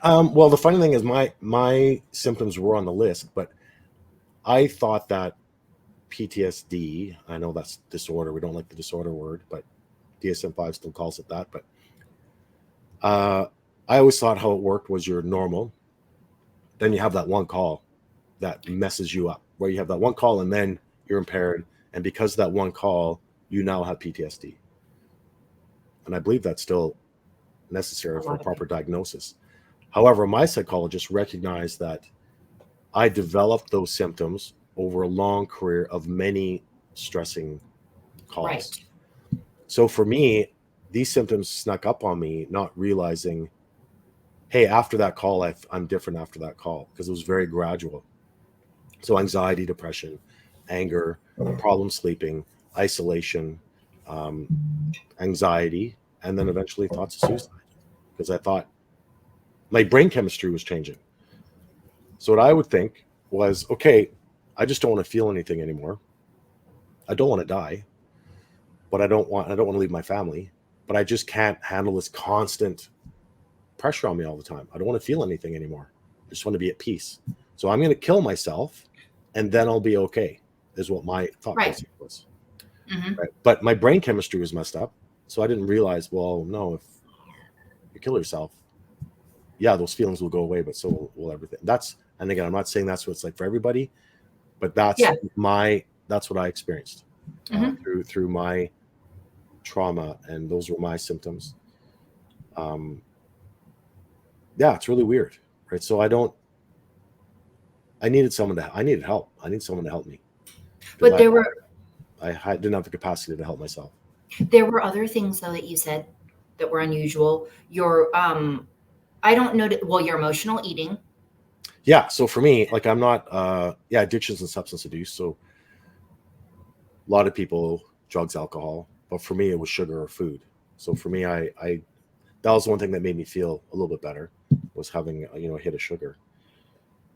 Well, the funny thing is my symptoms were on the list, but I thought that PTSD, I know that's disorder. We don't like the disorder word, but DSM-5 still calls it that. But I always thought how it worked was you're normal. Then you have that one call that messes you up, where you have that one call and then you're impaired. And because of that one call, you now have PTSD. And I believe that's still necessary A for lot of proper people. diagnosis. However, my psychologist recognized that I developed those symptoms over a long career of many stressing Right. calls. So for me, these symptoms snuck up on me, not realizing, hey, after that call, I'm different after that call, because it was very gradual. So anxiety, depression, anger, problem sleeping, isolation, um, anxiety, and then eventually thoughts of suicide, because I thought my brain chemistry was changing. So what I would think was, okay, I just don't want to feel anything anymore. I don't want to die, but I don't want to leave my family, but I just can't handle this constant pressure on me all the time. I don't want to feel anything anymore. I just want to be at peace. So I'm going to kill myself and then I'll be okay, is what my thought Right. process was. Mm-hmm. Right. But my brain chemistry was messed up. So I didn't realize, well, no, if you kill yourself, yeah, those feelings will go away, but so will everything. And again, I'm not saying that's what it's like for everybody, but Yeah. that's what I experienced Mm-hmm. through my trauma, and those were my symptoms. Um, yeah, it's really weird, right? So I needed help. I need someone to help me because But I didn't have the capacity to help myself. there were other things though that you said that were unusual. Your I don't know, well, your emotional eating. Yeah. So for me, like I'm not, yeah, addictions and substance abuse. So a lot of people, drugs, alcohol, but for me, it was sugar or food. So for me, that was one thing that made me feel a little bit better, was having, a hit of sugar.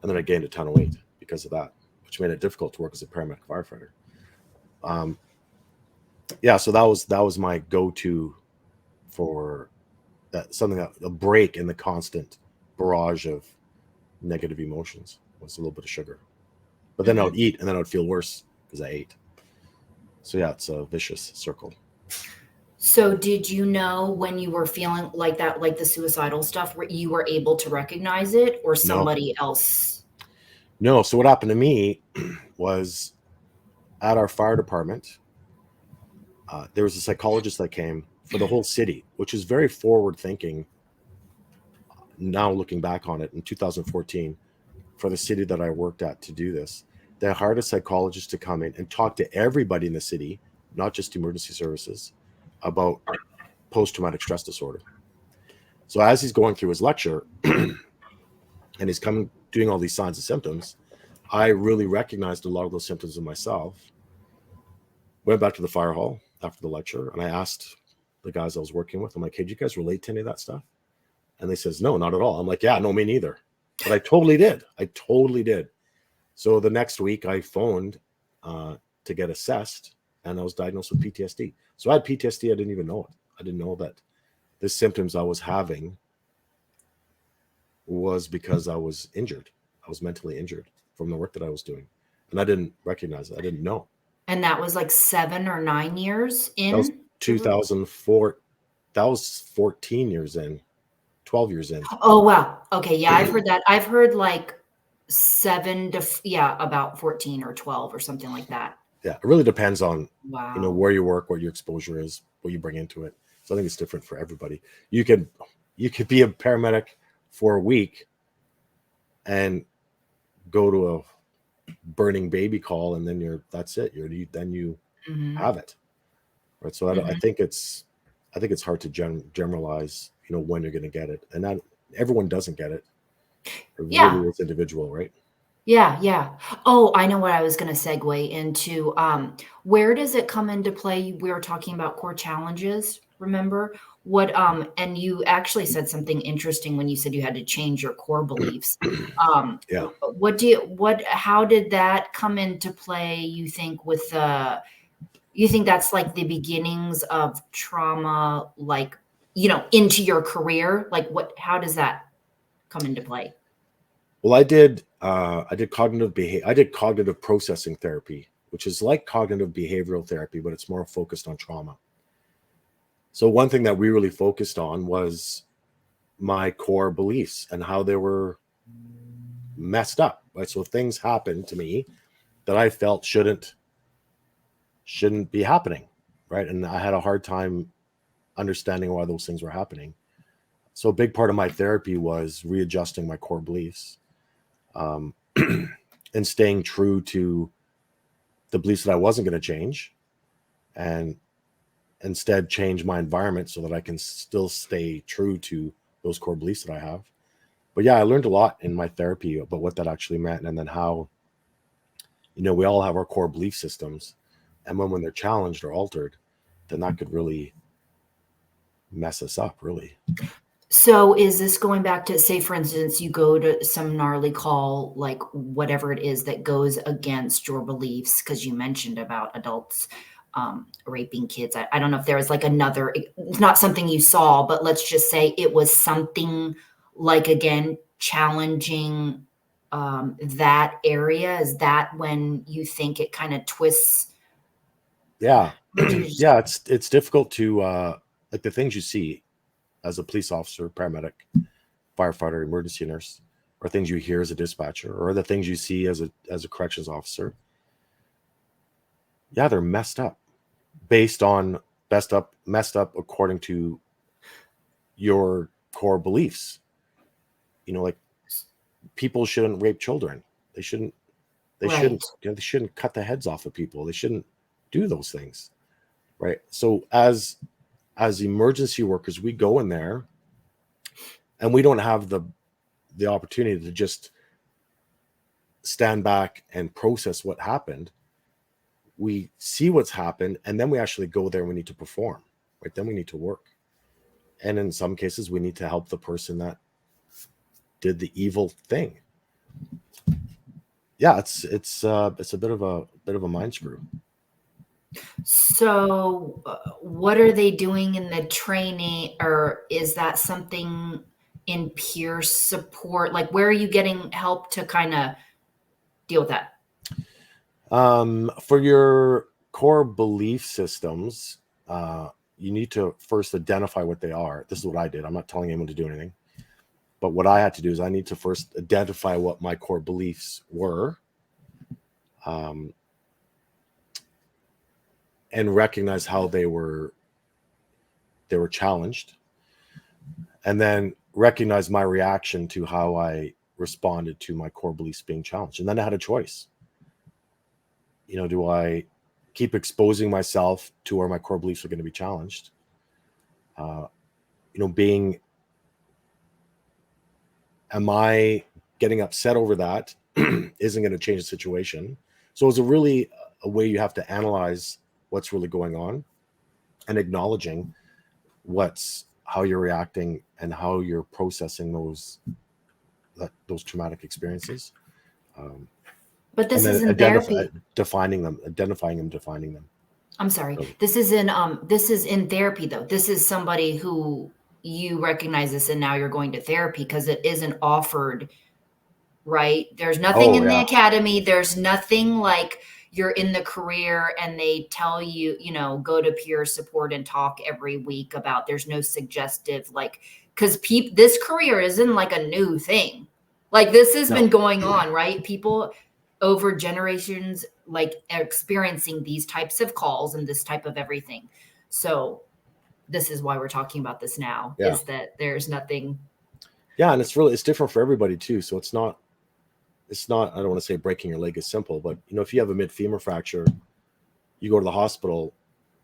And then I gained a ton of weight because of that, which made it difficult to work as a paramedic firefighter. Um, yeah. So that was my go-to for that, something that a break in the constant barrage of negative emotions was a little bit of sugar. But then I Mm-hmm. would eat and then I would feel worse because I ate. So yeah, it's a vicious circle. So did you know when you were feeling like that, like the suicidal stuff, where you were able to recognize it or No, somebody else? no. So what happened to me was at our fire department, there was a psychologist that came for the whole city, which is very forward thinking. Now looking back on it in 2014, for the city that I worked at to do this, they hired a psychologist to come in and talk to everybody in the city, not just emergency services, about post-traumatic stress disorder. So as he's going through his lecture and he's coming doing all these signs and symptoms, I really recognized a lot of those symptoms in myself. Went back to the fire hall after the lecture and I asked the guys I was working with, I'm like, hey, do you guys relate to any of that stuff? And they says, no, not at all. I'm like, yeah, no, me neither. But I totally did. I totally did. So the next week I phoned to get assessed and I was diagnosed with PTSD. So I had PTSD. I didn't even know it. I didn't know that the symptoms I was having was because I was injured. I was mentally injured from the work that I was doing. And I didn't recognize it. I didn't know. And that was like 7 or 9 years That was in to the. 2004. That was 14 years in, 12 years in. Oh, wow. Okay, yeah, I've heard that. I've heard like 7 to yeah, about 14 or 12 or something like that. Yeah, it really depends on, Wow. where you work, what your exposure is, what you bring into it. So I think it's different for everybody. You could be a paramedic for a week and go to a burning baby call, and then that's it. Then you Mhm. have it, right? So I Mhm. think it's hard to generalize, when you're going to get it, and not everyone doesn't get it. It really Yeah. is individual, right? Yeah, yeah. Oh, I know what I was gonna segue into, where does it come into play? We were talking about core challenges, remember? What and you actually said something interesting when you said you had to change your core beliefs. Yeah. How did that come into play, you think, with you think that's like the beginnings of trauma, like, into your career? Like how does that come into play? Well, I did cognitive processing therapy, which is like cognitive behavioral therapy, but it's more focused on trauma. So one thing that we really focused on was my core beliefs and how they were messed up. Right. So things happened to me that I felt shouldn't be happening. Right. And I had a hard time understanding why those things were happening. So a big part of my therapy was readjusting my core beliefs, um, and staying true to the beliefs that I wasn't going to change, and instead change my environment so that I can still stay true to those core beliefs that I have. But yeah, I learned a lot in my therapy about what that actually meant, and then how, we all have our core belief systems, and when they're challenged or altered, then that could really mess us up, really. So is this going back to, say, for instance, you go to some gnarly call, like whatever it is that goes against your beliefs, because you mentioned about adults raping kids. I don't know if there was like another, it's not something you saw, but let's just say it was something like, again, challenging that area. Is that when you think it kind of twists? Yeah. Or do you just, Yeah, it's difficult to like the things you see as a police officer, paramedic, firefighter, emergency nurse, or things you hear as a dispatcher, or the things you see as a corrections officer. Yeah, they're messed up messed up according to your core beliefs. Like, people shouldn't rape children. They shouldn't they right? shouldn't they shouldn't cut the heads off of people. They shouldn't do those things. Right. So as emergency workers, we go in there and we don't have the opportunity to just stand back and process what happened. We see what's happened, and then we actually go there and we need to perform. Right. Then we need to work. And in some cases, we need to help the person that did the evil thing. Yeah, it's a bit of a mind screw. So, what are they doing in the training, or is that something in peer support? Like, where are you getting help to kind of deal with that? For your core belief systems, you need to first identify what they are. This is what I did. I'm not telling anyone to do anything, but what I had to do is I need to first identify what my core beliefs were, um, and recognize how they were challenged, and then recognize my reaction to how I responded to my core beliefs being challenged. And then I had a choice. Do I keep exposing myself to where my core beliefs are going to be challenged? Uh, being, am I getting upset over that isn't going to change the situation. So it's a way you have to analyze what's really going on, and acknowledging how you're reacting and how you're processing those traumatic experiences. But And this then isn't therapy. identifying them, defining them. I'm sorry. So, This is in therapy though. This is somebody who you recognize this and now you're going to therapy because it isn't offered, right? There's nothing oh in the yeah, academy. There's nothing like you're in the career and they tell you, go to peer support and talk every week about, there's no suggestive, like, because this career isn't like a new thing. Like, this has been no, going on, right? People over generations, like, experiencing these types of calls and this type of everything. So this is why we're talking about this now, yeah, is that there's nothing. yeah, and it's different for everybody too. So it's not. I don't want to say breaking your leg is simple, but if you have a mid femur fracture, you go to the hospital.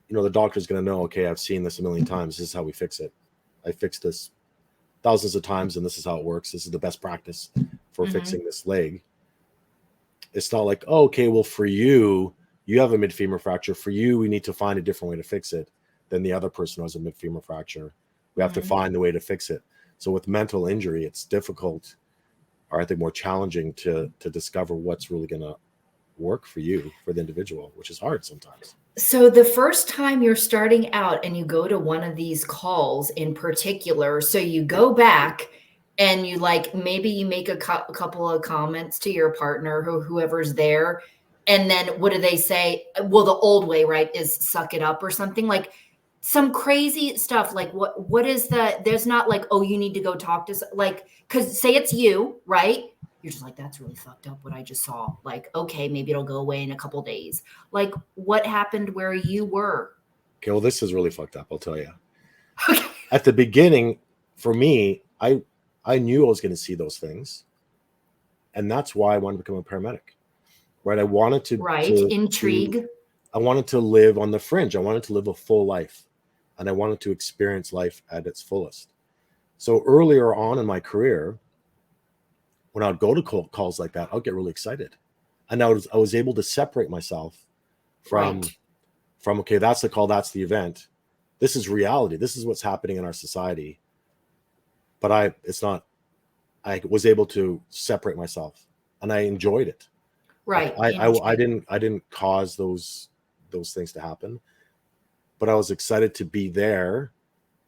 The doctor's going to know. Okay, I've seen this a million times. This is how we fix it. I fixed this thousands of times, and this is how it works. This is the best practice for Mhm. fixing this leg. It's not like, oh, okay, well, for you have a mid femur fracture. For you, we need to find a different way to fix it than the other person who has a mid femur fracture. We have to find a way to fix it. So with mental injury, it's difficult, or I think more challenging to discover what's really going to work for you, for the individual, which is hard sometimes. So the first time you're starting out and you go to one of these calls in particular, so you go back and you like, maybe you make a couple of comments to your partner, whoever's there. And then what do they say? Well, the old way, right, is suck it up or something, like some crazy stuff. Like what is there's not like, oh, you need to go talk to, like, because say it's you, right? You're just like, that's really fucked up what I just saw. Like, okay, maybe it'll go away in a couple days. Like, what happened where you were? Okay, well, this is really fucked up, I'll tell you. At the beginning, for me, I knew I was going to see those things. And that's why I wanted to become a paramedic, right? I wanted to intrigue. I wanted to live on the fringe. I wanted to live a full life, and I wanted to experience life at its fullest. So earlier on in my career, when I would go to calls like that, I'll get really excited. And I was able to separate myself from, okay, that's the call, that's the event. This is reality. This is what's happening in our society. But I was able to separate myself, and I enjoyed it. Right. Like I didn't cause those things to happen, but I was excited to be there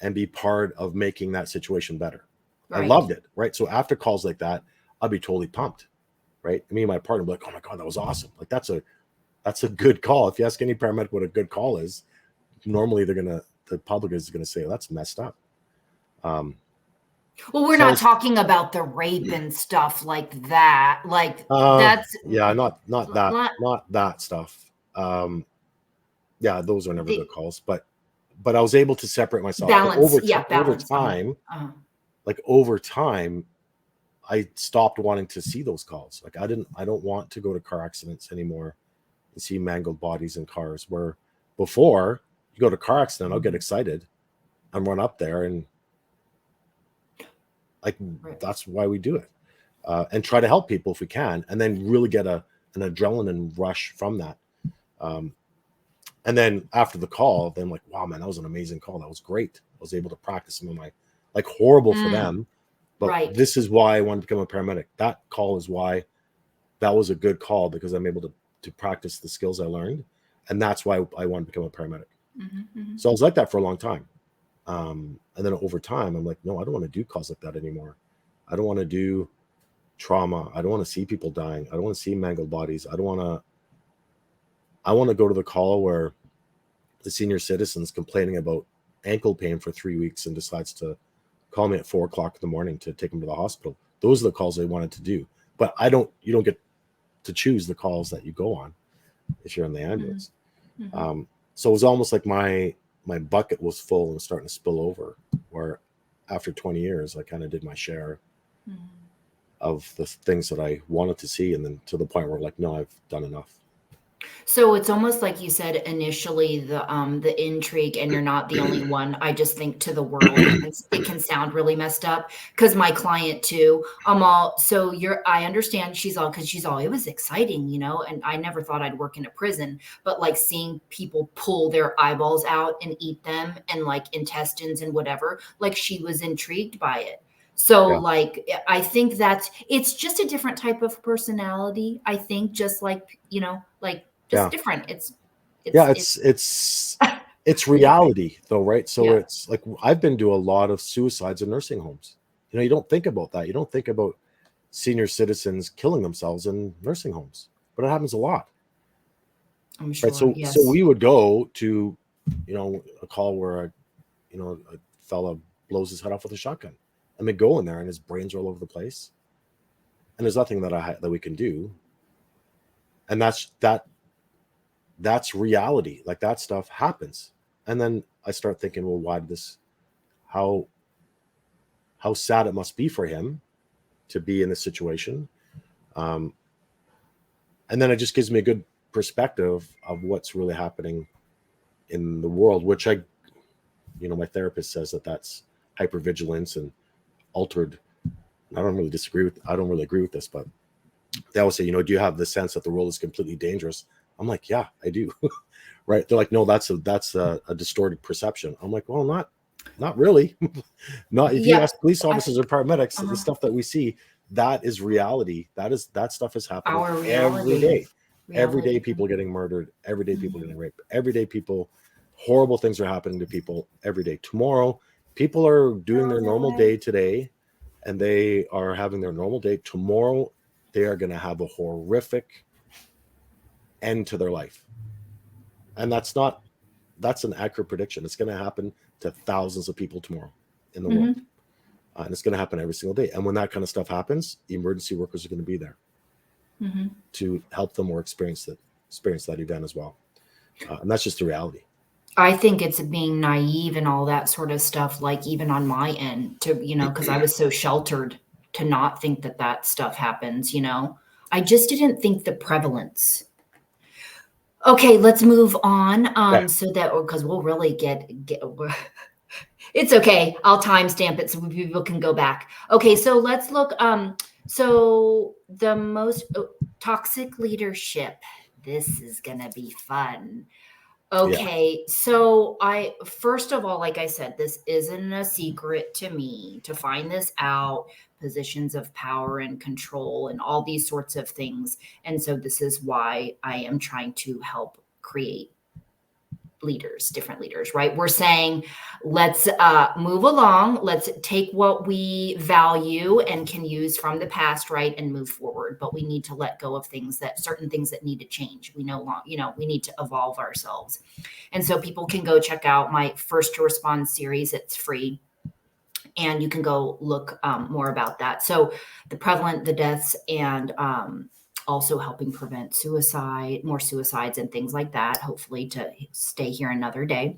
and be part of making that situation better. Right. I loved it. Right. So after calls like that, I'd be totally pumped. Right. Me and my partner would be like, oh my God, that was awesome. Like that's a good call. If you ask any paramedic what a good call is, normally the public is going to say, that's messed up. Well, we're not talking about the rape and stuff like that. Like that's not that stuff. Yeah, those are never good calls, but I was able to separate myself. Over time, over time, I stopped wanting to see those calls. Like I don't want to go to car accidents anymore and see mangled bodies in cars. Where before you go to car accident, I'll get excited and run up there and that's why we do it, and try to help people if we can, and then really get an adrenaline rush from that. And then after the call, then like, wow, man, that was an amazing call. That was great. I was able to practice some of my, like, horrible for them, but this is why I wanted to become a paramedic. That call is why that was a good call, because I'm able to practice the skills I learned, and that's why I wanted to become a paramedic. So I was like that for a long time. And then over time, I'm like, no, I don't want to do calls like that anymore. I don't want to do trauma. I don't want to see people dying. I don't want to see mangled bodies. I want to go to the call where the senior citizen's complaining about ankle pain for 3 weeks and decides to call me at 4:00 in the morning to take him to the hospital. Those are the calls I wanted to do. But you don't get to choose the calls that you go on if you're in the ambulance. So it was almost like my bucket was full and starting to spill over, where after 20 years, I kind of did my share of the things that I wanted to see. And then to the point where, like, no, I've done enough. So it's almost like you said initially, the intrigue, and you're not the only one. I just think to the world, it can sound really messed up, because my client too, I understand it was exciting, and I never thought I'd work in a prison, but like seeing people pull their eyeballs out and eat them, and like intestines and whatever, like she was intrigued by it. So like, I think it's just a different type of personality. I think just like, different. It's reality though, right? So it's like, I've been to a lot of suicides in nursing homes. You don't think about that. You don't think about senior citizens killing themselves in nursing homes, but it happens a lot. I'm sure. Right? So we would go to, a call where a fella blows his head off with a shotgun. And we go in there and his brains are all over the place, and there's nothing that we can do. And that's reality. Like, that stuff happens. And then I start thinking, well, why did this? How sad it must be for him to be in this situation. And then it just gives me a good perspective of what's really happening in the world, which my therapist says that's hypervigilance and altered. I don't really agree with this, but they always say, do you have the sense that the world is completely dangerous? I'm like, yeah, I do. Right? They're like, no, that's a distorted perception. I'm like, well, Not really. Not if you Yeah, ask police I officers or think paramedics, the uh, stuff that we see, that is reality. That stuff is happening our every reality, day. Every day reality. people getting murdered, every day people Mhm. getting raped, every day people horrible things are happening to people every day. Tomorrow, people are doing their Throw it normal away. day today and they are having their normal day. Tomorrow, they are going to have a horrific end to their life. And that's an accurate prediction. It's going to happen to thousands of people tomorrow in the world. Mhm. And it's going to happen every single day. And when that kind of stuff happens, emergency workers are going to be there Mhm. to help them or experience that event as well. And that's just the reality. I think it's being naive and all that sort of stuff, like, even on my end to, because I was so sheltered to not think that that stuff happens, you know? I just didn't think the prevalence. Okay, let's move on, Okay. so that because we'll really get it's okay. I'll timestamp it so people can go back. Okay, so let's look, so the most toxic leadership. This is gonna be fun. Yeah. Okay, so I first of all, like I said, this isn't a secret to me to find this out, positions of power and control and all these sorts of things. And so this is why I am trying to help create leaders, different leaders, right? We're saying, let's move along. Let's take what we value and can use from the past, right, and move forward. But we need to let go of certain things that need to change. We no longer, we need to evolve ourselves. And so people can go check out my First to Respond series. It's free. And you can go look more about that. So the deaths, and also helping prevent more suicides and things like that, hopefully to stay here another day.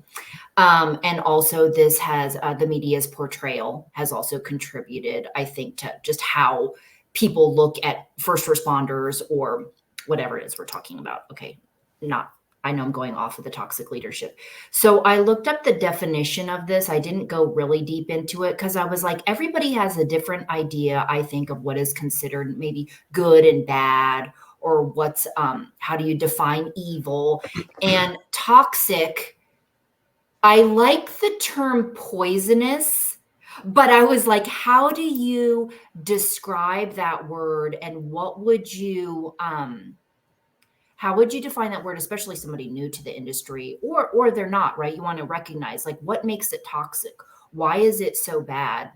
And also this has the media's portrayal has also contributed, I think, to just how people look at first responders or whatever it is we're talking about. Okay, not I know I'm going off of the toxic leadership. So I looked up the definition of this. I didn't go really deep into it because I was like, everybody has a different idea, I think, of what is considered maybe good and bad, or what's how do you define evil and toxic. I like the term poisonous, but I was like, how do you describe that word, and what would you how would you define that word, especially somebody new to the industry, or they're not, right? You want to recognize, like, what makes it toxic? Why is it so bad?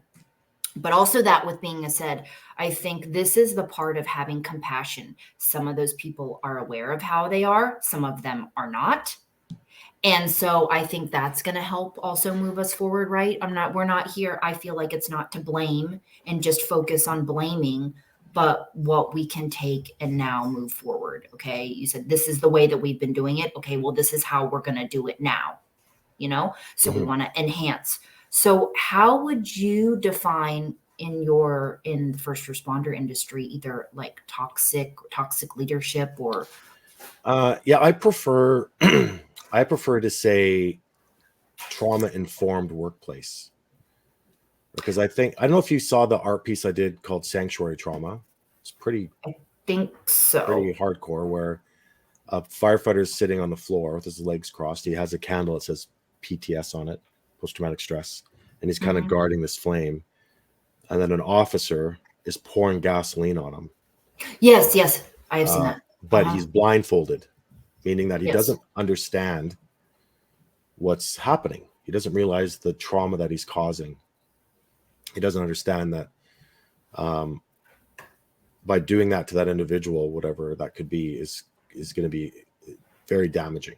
But also, that with being said, I think this is the part of having compassion. Some of those people are aware of how they are, some of them are not. And so I think that's going to help also move us forward, right? We're not here. I feel like it's not to blame and just focus on blaming, but what we can take and now move forward. Okay. You said this is the way that we've been doing it. Okay. Well, this is how we're going to do it now, So we Mhm. want to enhance. So how would you define in the first responder industry, either like toxic leadership or Yeah, I prefer I prefer to say trauma informed workplace because I don't know if you saw the art piece I did called Sanctuary Trauma. It's think pretty so? hardcore where a firefighter is sitting on the floor with his legs crossed. He has a candle that says PTS on it, post traumatic stress, and he's kind of Mhm. guarding this flame. And then an officer is pouring gasoline on him, Yes, yes, I have seen uh, that. but Uh-huh. he's blindfolded, meaning that he Yes. doesn't understand what's happening. He doesn't realize the trauma that he's causing. He doesn't understand that um, by doing that to that individual, whatever that could be, is going to be very damaging.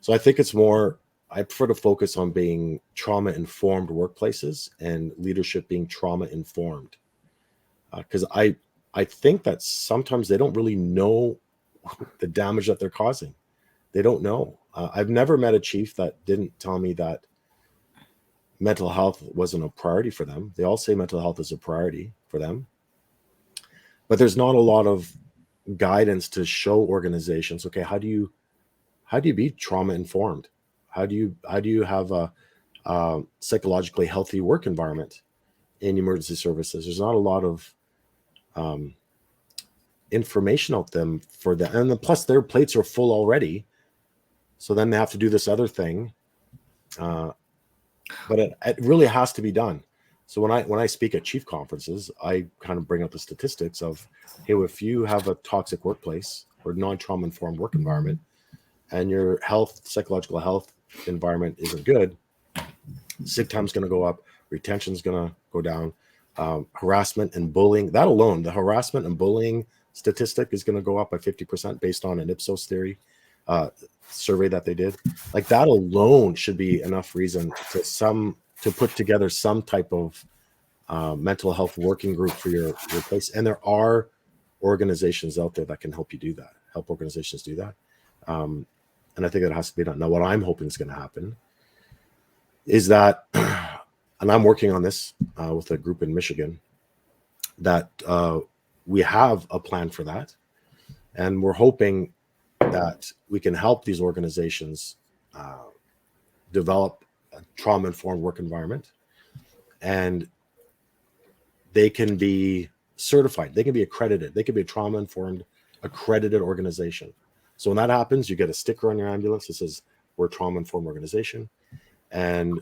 So I think it's more. I prefer to focus on being trauma informed workplaces and leadership being trauma informed because I think that sometimes they don't really know the damage that they're causing. They don't know. I've never met a chief that didn't tell me that mental health wasn't a priority for them. They all say mental health is a priority for them, but there's not a lot of guidance to show organizations. Okay, how do you be trauma informed? How do you have a psychologically healthy work environment in emergency services? There's not a lot of um, information out them for that, and then plus their plates are full already. So then they have to do this other thing, uh, but it really has to be done. So when I speak at chief conferences, I kind of bring up the statistics of, hey, if you have a toxic workplace or non-trauma informed work environment, and your psychological health environment isn't good, sick time's going to go up, retention's going to go down, harassment and bullying, that alone, the harassment and bullying statistic is going to go up by 50% based on an Ipsos theory survey that they did. Like that alone should be enough reason to put together some type of mental health working group for your place. And there are organizations out there that can help you do that, help organizations do that. And I think that has to be done. Now, what I'm hoping is going to happen is that, and I'm working on this with a group in Michigan, that we have a plan for that. And we're hoping that we can help these organizations develop a trauma-informed work environment, and they can be certified, they can be accredited, they can be a trauma-informed accredited organization. So when that happens, you get a sticker on your ambulance that says we're a trauma-informed organization. And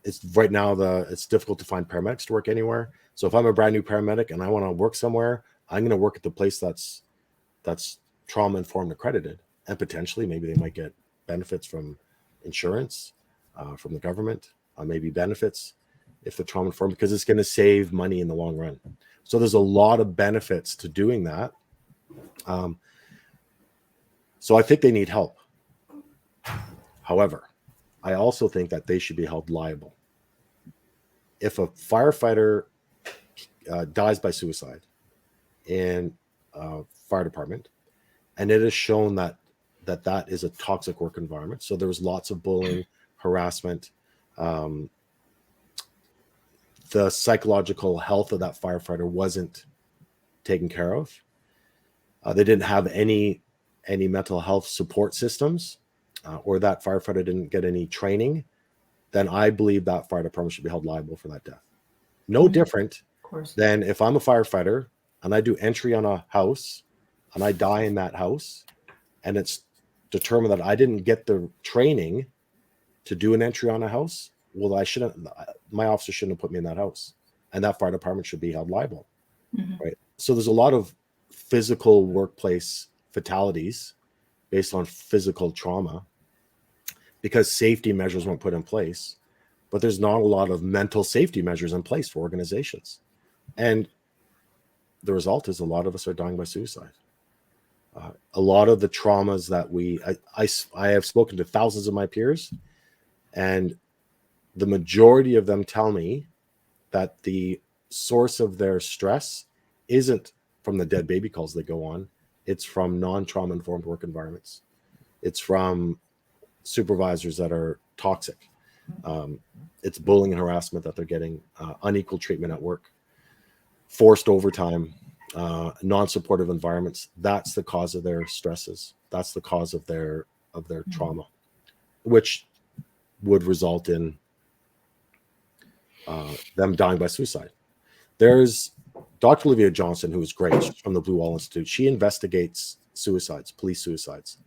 it's right now it's difficult to find paramedics to work anywhere. So if I'm a brand new paramedic and I want to work somewhere, I'm going to work at the place that's trauma-informed accredited, and potentially maybe they might get benefits from insurance, from the government, maybe benefits if they're trauma-informed, because it's going to save money in the long run. So there's a lot of benefits to doing that. So I think they need help. However, I also think that they should be held liable. If a firefighter dies by suicide in a fire department, and it is shown that is a toxic work environment, so there was lots of bullying, harassment, the psychological health of that firefighter wasn't taken care of, they didn't have any mental health support systems, or that firefighter didn't get any training, then I believe that fire department should be held liable for that death. No different than if I'm a firefighter and I do entry on a house and I die in that house, and it's determined that I didn't get the training to do an entry on a house. Well, my officer shouldn't have put me in that house, and that fire department should be held liable. Right. So there's a lot of physical workplace fatalities based on physical trauma because safety measures weren't put in place, but there's not a lot of mental safety measures in place for organizations. And the result is a lot of us are dying by suicide. A lot of the traumas that I have spoken to thousands of my peers, and the majority of them tell me that the source of their stress isn't from the dead baby calls they go on. It's from non-trauma informed work environments. It's from supervisors that are toxic. It's bullying and harassment that they're getting, unequal treatment at work, forced overtime, non-supportive environments. That's the cause of their stresses. That's the cause of their trauma, which would result in them dying by suicide. There's Dr. Olivia Johnson, who is great. She's from the Blue Wall Institute. She investigates suicides, police suicides.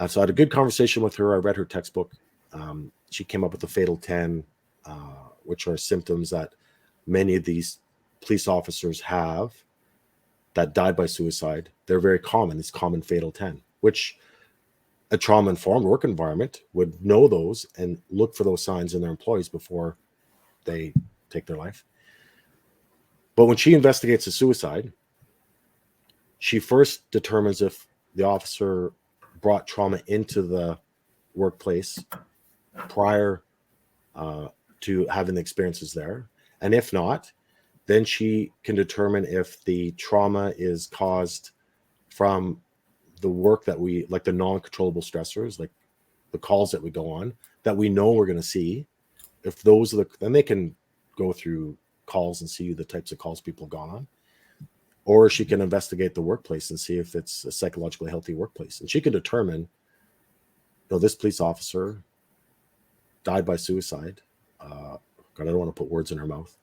So I had a good conversation with her. I read her textbook. She came up with the Fatal 10, which are symptoms that many of these police officers have that died by suicide. They're very common. It's common Fatal 10, which a trauma-informed work environment would know those and look for those signs in their employees before they take their life. But when she investigates a suicide, she first determines if the officer brought trauma into the workplace prior to having the experiences there. And if not, then she can determine if the trauma is caused from the work that like the non-controllable stressors, like the calls that we go on, that we know we're going to see. If those are then they can go through calls and see the types of calls people have gone on. Or she can investigate the workplace and see if it's a psychologically healthy workplace. And she can determine, this police officer died by suicide. God, I don't want to put words in her mouth.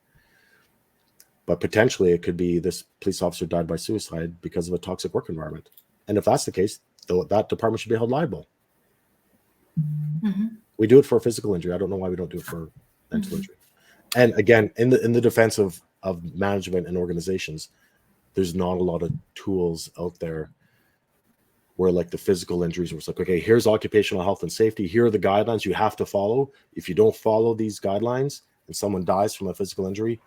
But potentially it could be this police officer died by suicide because of a toxic work environment. And if that's the case, that department should be held liable. We do it for physical injury. I don't know why we don't do it for mental injury. And again, in the defense of management and organizations, there's not a lot of tools out there where like the physical injuries was like, okay, here's occupational health and safety. Here are the guidelines you have to follow. If you don't follow these guidelines and someone dies from a physical injury,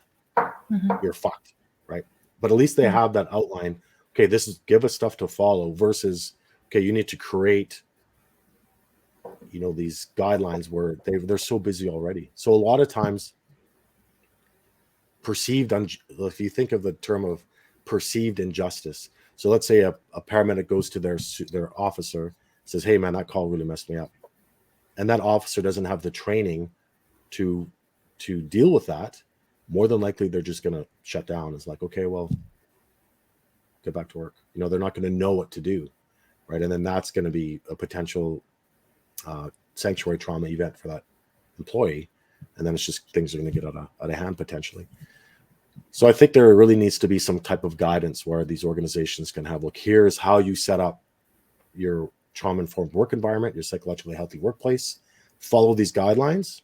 you're fucked, right? But at least they have that outline. Okay, this is give us stuff to follow versus, okay, you need to create, you know, these guidelines where they're so busy already. So a lot of times if you think of the term of perceived injustice. So let's say a paramedic goes to their officer, says, hey man, that call really messed me up. And that officer doesn't have the training to deal with that. More than likely, they're just going to shut down. It's like, okay, well, get back to work. You know, they're not going to know what to do, right? And then that's going to be a potential sanctuary trauma event for that employee. And then it's just things are going to get out of hand potentially. So I think there really needs to be some type of guidance where these organizations can have, look, here's how you set up your trauma-informed work environment, your psychologically healthy workplace. Follow these guidelines.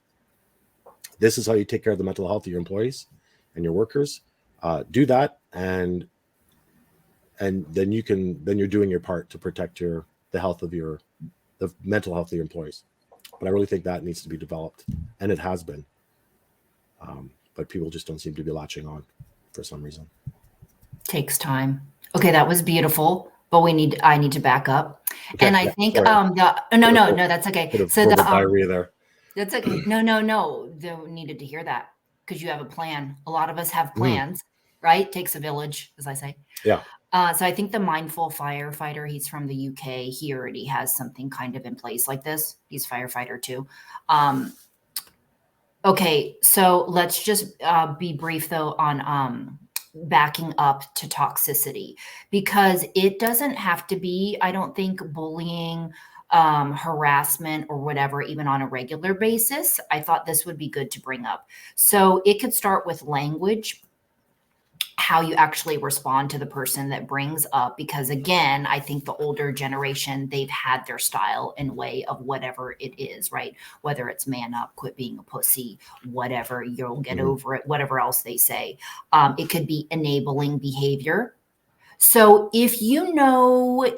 This is how you take care of the mental health of your employees and your workers. Do that, and then you're doing your part to protect the mental health of your employees. But I really think that needs to be developed, and it has been. But people just don't seem to be latching on for some reason. Takes time. Okay, that was beautiful, but I need to back up. Okay, and I think no, that's okay. So the diarrhea there. That's okay. No. They needed to hear that because you have a plan. A lot of us have plans, right? Takes a village, as I say. Yeah. So I think the mindful firefighter, he's from the UK. He already has something kind of in place like this. He's firefighter too. Okay, so let's just be brief though on backing up to toxicity, because it doesn't have to be, I don't think, bullying, harassment or whatever, even on a regular basis. I thought this would be good to bring up. So it could start with language, how you actually respond to the person that brings up, because again, I think the older generation, they've had their style and way of whatever it is, right? Whether it's man up, quit being a pussy, whatever, you'll get over it, whatever else they say. It could be enabling behavior. So if you know,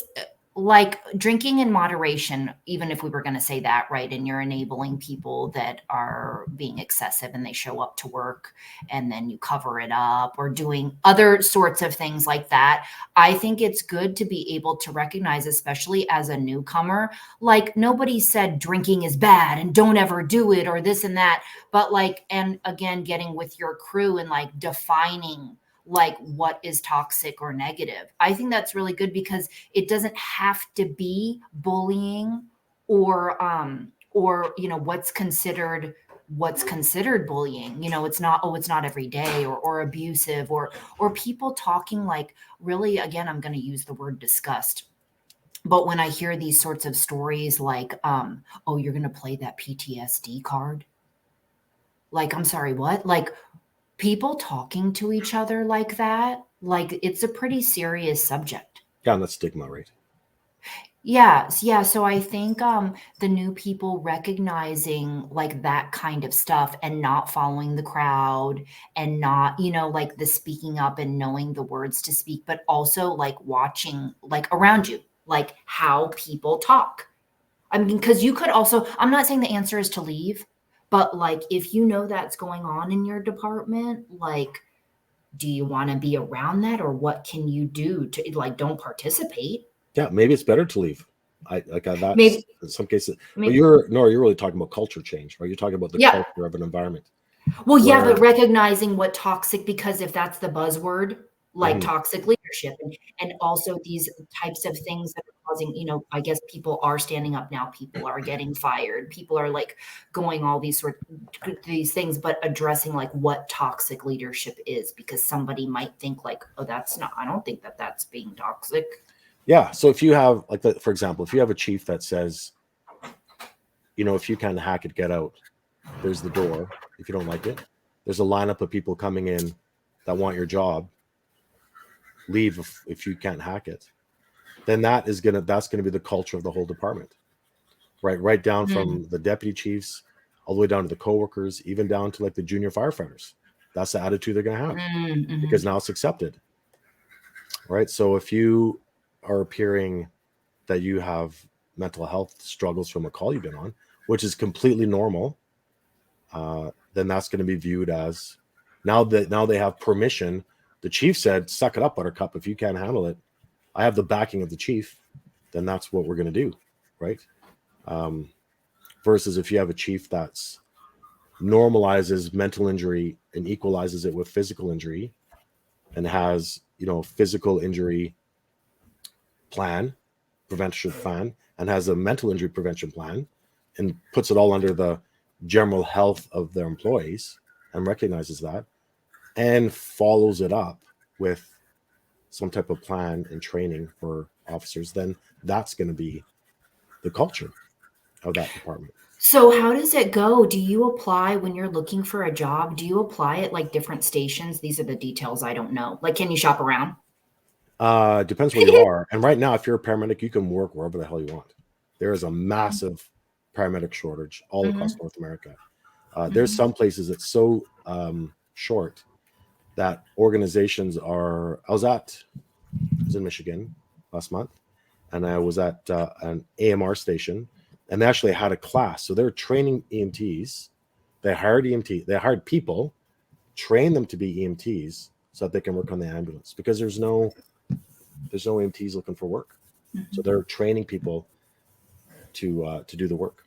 like drinking in moderation, even if we were going to say that, right, and you're enabling people that are being excessive and they show up to work and then you cover it up, or doing other sorts of things like that, I think it's good to be able to recognize, especially as a newcomer, like nobody said drinking is bad and don't ever do it or this and that, but like, and again, getting with your crew and like defining like what is toxic or negative. I think that's really good, because it doesn't have to be bullying or you know, what's considered bullying. You know, it's not every day, or abusive, or people talking like, really, again, I'm going to use the word disgust. But when I hear these sorts of stories like, oh, you're going to play that PTSD card. Like, I'm sorry, what? Like, people talking to each other like that, like it's a pretty serious subject. Yeah, and that's stigma, right? Yeah. So I think the new people recognizing like that kind of stuff and not following the crowd, and not, you know, like the speaking up and knowing the words to speak, but also like watching like around you, like how people talk. I mean, because you could also, I'm not saying the answer is to leave, but like, if you know that's going on in your department, like, do you want to be around that, or what can you do to like, don't participate? Yeah, maybe it's better to leave. That's Maybe, in some cases. maybe, But you're really talking about culture change, right? You're talking about the culture of an environment. Well, yeah, but recognizing what toxic, because if that's the buzzword, like toxic leadership, and also these types of things that are causing, you know, I guess people are standing up now, people are getting fired, people are like going all these these things, but addressing like what toxic leadership is, because somebody might think like, oh, that's not, I don't think that that's being toxic. Yeah. So if you have like for example, if you have a chief that says, you know, if you can hack it, get out. There's the door. If you don't like it, there's a lineup of people coming in that want your job. Leave if you can't hack it. Then that's gonna be the culture of the whole department. right down Mm, from the deputy chiefs all the way down to the coworkers, even down to like the junior firefighters. That's the attitude they're going to have because mhm. now it's accepted, right? So if you are appearing that you have mental health struggles from a call you've been on, which is completely normal, then that's going to be viewed as now they have permission. The chief said, "Suck it up, Buttercup. If you can't handle it, I have the backing of the chief. Then that's what we're going to do," right? Um, versus if you have a chief that's normalizes mental injury and equalizes it with physical injury and has physical injury plan prevention plan and has a mental injury prevention plan and puts it all under the general health of their employees and recognizes that and follows it up with some type of plan and training for officers, then that's going to be the culture of that department. So how does it go? Do you apply when you're looking for a job? Do you apply at like different stations? These are the details I don't know. Like, can you shop around? Depends where you are. And right now, if you're a paramedic, you can work wherever the hell you want. There is a massive paramedic shortage all across Mhm, North America. There's mhm. some places that's so short that organizations are. I was in Michigan last month, and I was at an AMR station, and they actually had a class. So they're training EMTs. They hired They hired people, train them to be EMTs, so that they can work on the ambulance because there's no EMTs looking for work. So Mhm. they're training people to do the work.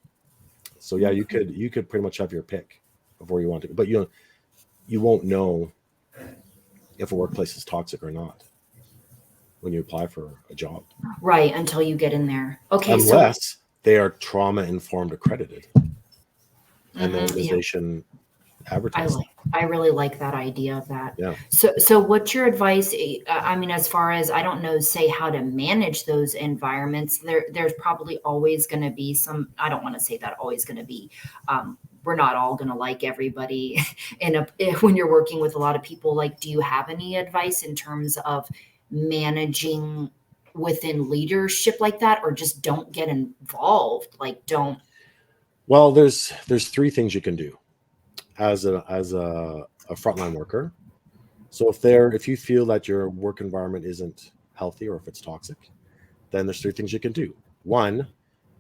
So yeah, Okay. you could pretty much have your pick of where you want to, but you won't know if a workplace is toxic or not when you apply for a job, Right, until you get in there. Okay, so unless they are trauma informed accredited and the yeah, organization advertised that. I really like that idea of that. Yeah. So what's your advice? I mean, as far as I don't know, say how to manage those environments. There's probably always going to be some. I don't want to say that always going to be. We're not all going to like everybody when you're working with a lot of people. Like, do you have any advice in terms of managing within leadership like that, or just don't get involved? Like, don't. Well, there's three things you can do as a frontline worker. So if you feel that your work environment isn't healthy or if it's toxic, then there's three things you can do. One,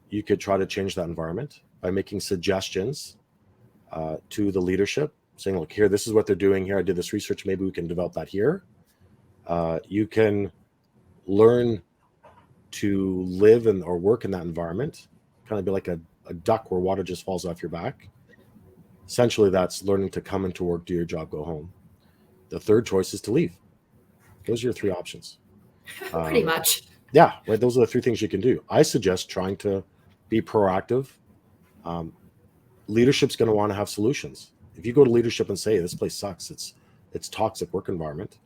you could try to change that environment by making suggestions to the leadership, saying, "Look, here, this is what they're doing here. I did this research. Maybe we can develop that here." You can learn to live in or work in that environment, kind of be like a duck where water just falls off your back. Essentially, that's learning to come into work, do your job, go home. The third choice is to leave. Those are your three options. Pretty Um, much. yeah, right. Those are the three things you can do. I suggest trying to be proactive. Um, Leadership's going to want to have solutions. If you go to leadership and say this place sucks, it's toxic work environment,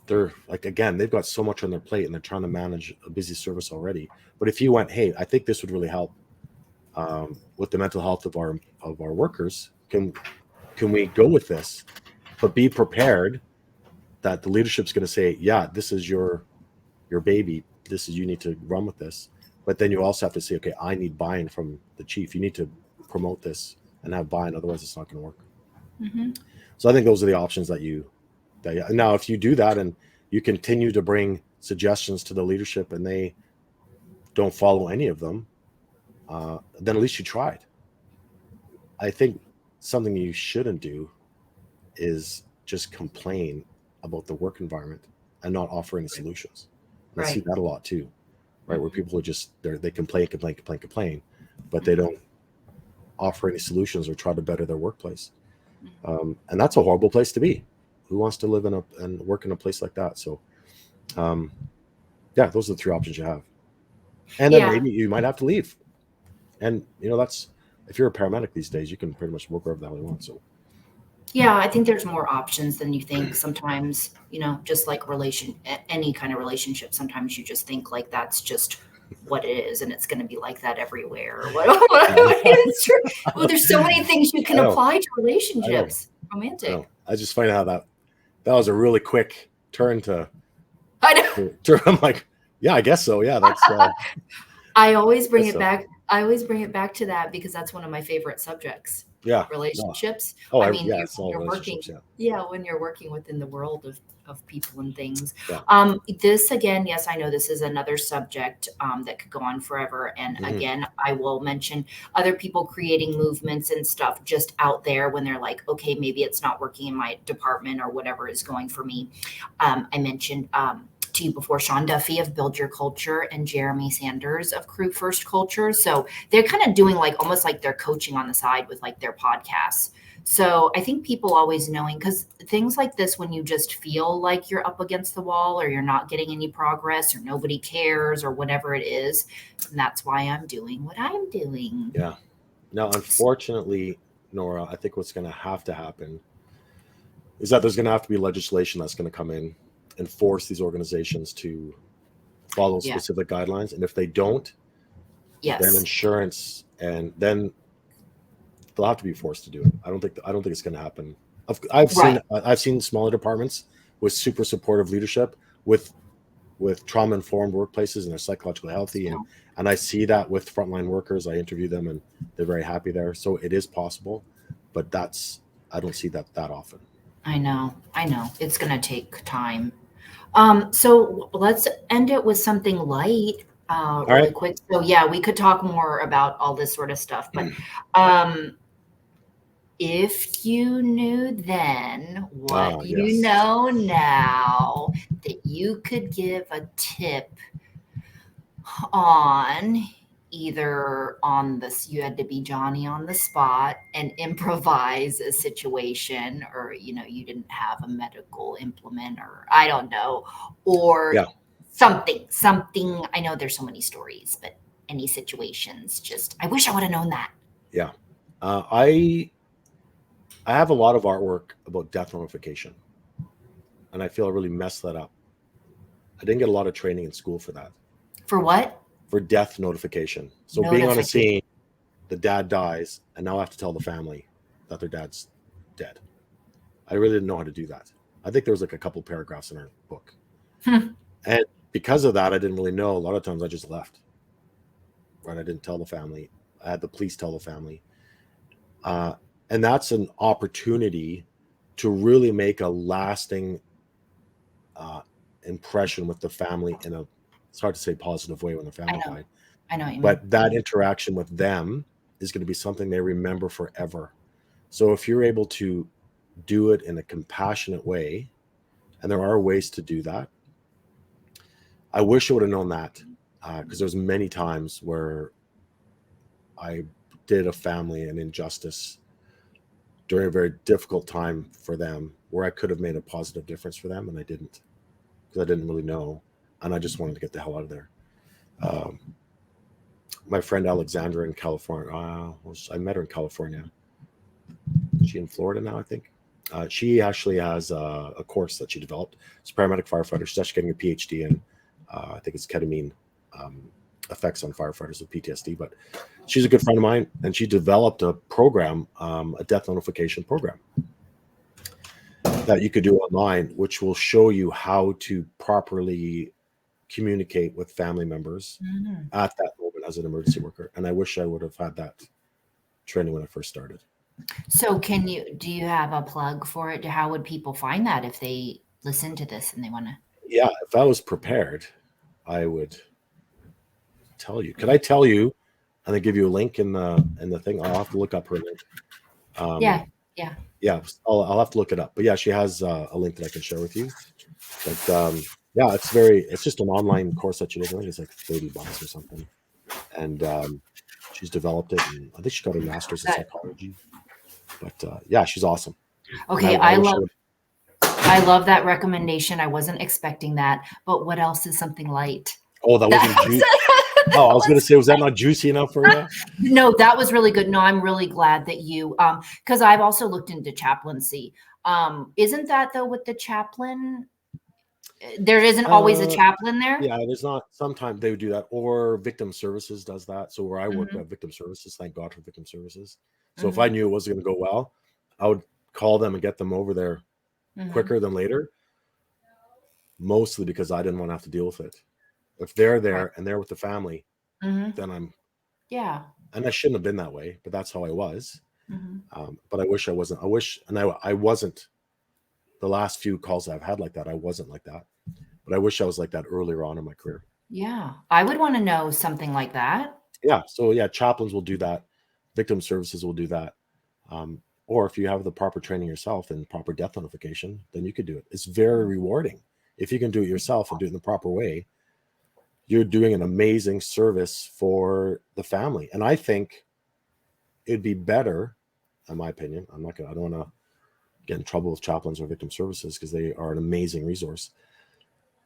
they're like, again, they've got so much on their plate and they're trying to manage a busy service already. But if you went, "Hey, I think this would really help with the mental health of our workers, can we go with this?" But be prepared that the leadership's going to say, "Yeah, this is your baby. This is, you need to run with this." But then you also have to say, "Okay, I need buy-in from the chief. You need to promote this and have buy-in, otherwise it's not going to work." Hmm. So I think those are the options now, if you do that and you continue to bring suggestions to the leadership and they don't follow any of them, then at least you tried. I think something you shouldn't do is just complain about the work environment and not offer any solutions. And I see Right. that a lot too, right? Where Mhm. people are just they complain, but they don't offer any solutions or try to better their workplace. And that's a horrible place to be. Who wants to live and work in a place like that? So, um, yeah, those are the three options you have. And then Yeah. maybe you might have to leave. And that's if you're a paramedic these days, you can pretty much work wherever the hell you want. So, Yeah, I think there's more options than you think sometimes, just like any kind of relationship. Sometimes you just think like that's just what it is and it's going to be like that everywhere. Or what it's true. Well, there's so many things you can I know, apply to I know, relationships. I know. Romantic. I just find how that was a really quick turn I know. I'm like, yeah, I guess so. Yeah, I always bring guess it so. back. I always bring it back to that because that's one of my favorite subjects. Yeah. No. Relationships. Oh, I mean, yeah, it's all you're working, relationships. Yeah. yeah, when you're working within the world of people and things. Yeah. This again, yes, I know this is another subject that could go on forever. And Mhm. again, I will mention other people creating movements and stuff just out there when they're like, okay, maybe it's not working in my department or whatever is going for me. I mentioned to you before, Sean Duffy of Build Your Culture and Jeremy Sanders of Crew First Culture. So they're kind of doing like almost like they're coaching on the side with like their podcasts. So I think people always knowing, because things like this, when you just feel like you're up against the wall or you're not getting any progress or nobody cares or whatever it is, and that's why I'm doing what I'm doing. Yeah. Now, unfortunately, Nora, I think what's going to happen is that there's going to have to be legislation that's going to come in and force these organizations to follow Yeah. specific guidelines. And if they don't, then Yes. insurance, and then they'll have to be forced to do it. I don't think it's going to happen. I've seen smaller departments with super supportive leadership with trauma informed workplaces, and they're psychologically healthy, and I see that with frontline workers. I interview them and they're very happy there. So it is possible, but I don't see that often. I know. It's going to take time. So let's end it with something light, really right. quick. So yeah, we could talk more about all this sort of stuff, but if you knew then what you Yes. know now, that you could give a tip on either on this, you had to be Johnny on the spot and improvise a situation, or you didn't have a medical implement, or I don't know, or Yeah. something. I know there's so many stories, but any situations, just I wish I would have known that. Yeah. I have a lot of artwork about death notification, and I feel I really messed that up. I didn't get a lot of training in school for that. For what? For death notification. So being on a scene, the dad dies, and now I have to tell the family that their dad's dead. I really didn't know how to do that. I think there was like a couple paragraphs in our book. And because of that, I didn't really know. A lot of times I just left. Right? I didn't tell the family. I had the police tell the family. And that's an opportunity to really make a lasting impression with the family in a, it's hard to say positive way when the family died. I know what you mean. But that interaction with them is going to be something they remember forever. So if you're able to do it in a compassionate way, and there are ways to do that, I wish I would have known that, because there's many times where I did a family an injustice during a very difficult time for them, where I could have made a positive difference for them, and I didn't, because I didn't really know, and I just wanted to get the hell out of there. My friend Alexandra in California, I met her in California. Is she in Florida now, I think? She actually has a course that she developed. It's a paramedic firefighter. She's actually getting a PhD in, I think it's ketamine effects on firefighters with PTSD. But she's a good friend of mine, and she developed a program, a death notification program that you could do online, which will show you how to properly communicate with family members at that moment as an emergency worker. And I wish I would have had that training when I first started. So do you have a plug for it? How would people find that if they listen to this and they want to? Yeah, if I was prepared, I would tell you. Could I tell you and then give you a link in the thing? I'll have to look up her link. Yeah. I'll have to look it up. But yeah, she has a link that I can share with you. But yeah, it's just an online course that she does. I think it's like $30 or something. And she's developed it, and I think she got her master's in psychology. But yeah, she's awesome. Okay, I love that recommendation. I wasn't expecting that. But what else is something light? Oh, that wasn't juicy. Oh, I was going to say, was that not juicy enough for you? No, that was really good. No, I'm really glad that you, because I've also looked into chaplaincy. Isn't that though with the chaplain? There isn't always a chaplain there. Yeah, there's not. Sometimes they would do that, or victim services does that. So where I work, we have victim services. Thank God for victim services. So if I knew it wasn't going to go well, I would call them and get them over there quicker than later. Mostly because I didn't want to have to deal with it. If they're there and they're with the family, then I'm Yeah. And I shouldn't have been that way, but that's how I was. Mm-hmm. But I wish I wasn't. I wasn't. The last few calls I've had like that, I wasn't like that. But I wish I was like that earlier on in my career. Yeah. I would want to know something like that. Yeah. So yeah, chaplains will do that. Victim services will do that. Or if you have the proper training yourself and proper death notification, then you could do it. It's very rewarding. If you can do it yourself and do it in the proper way, you're doing an amazing service for the family. And I think it'd be better, in my opinion. I don't want to get in trouble with chaplains or victim services because they are an amazing resource.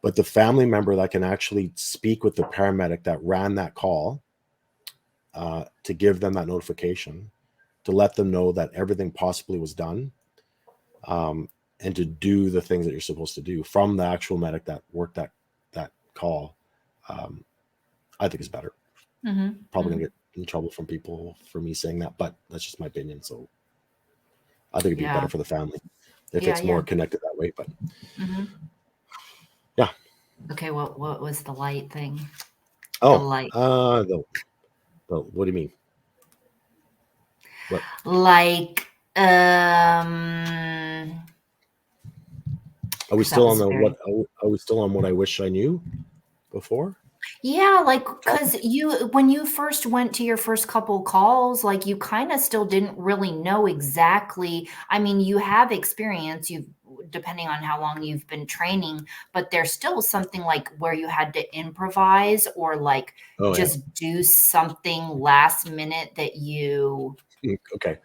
But the family member that can actually speak with the paramedic that ran that call, to give them that notification, to let them know that everything possibly was done, and to do the things that you're supposed to do from the actual medic that worked that call, I think is better. Mm-hmm. Probably gonna get in trouble from people for me saying that, but that's just my opinion. So I think it'd be Yeah. better for the family if Yeah. it's more Yeah. connected that way. But Mm-hmm. yeah. Okay. What was the light thing? The Oh, light. what do you mean? What Like, are we because that still on was the very. what? Are we still on what I wish I knew before? Yeah, like, Topic? because when you first went to your first couple calls, like, you kind of still didn't really know exactly. I mean, you have experience, depending on how long you've been training, but there's still something like where you had to improvise or like Oh yeah. just do something last minute that you Okay.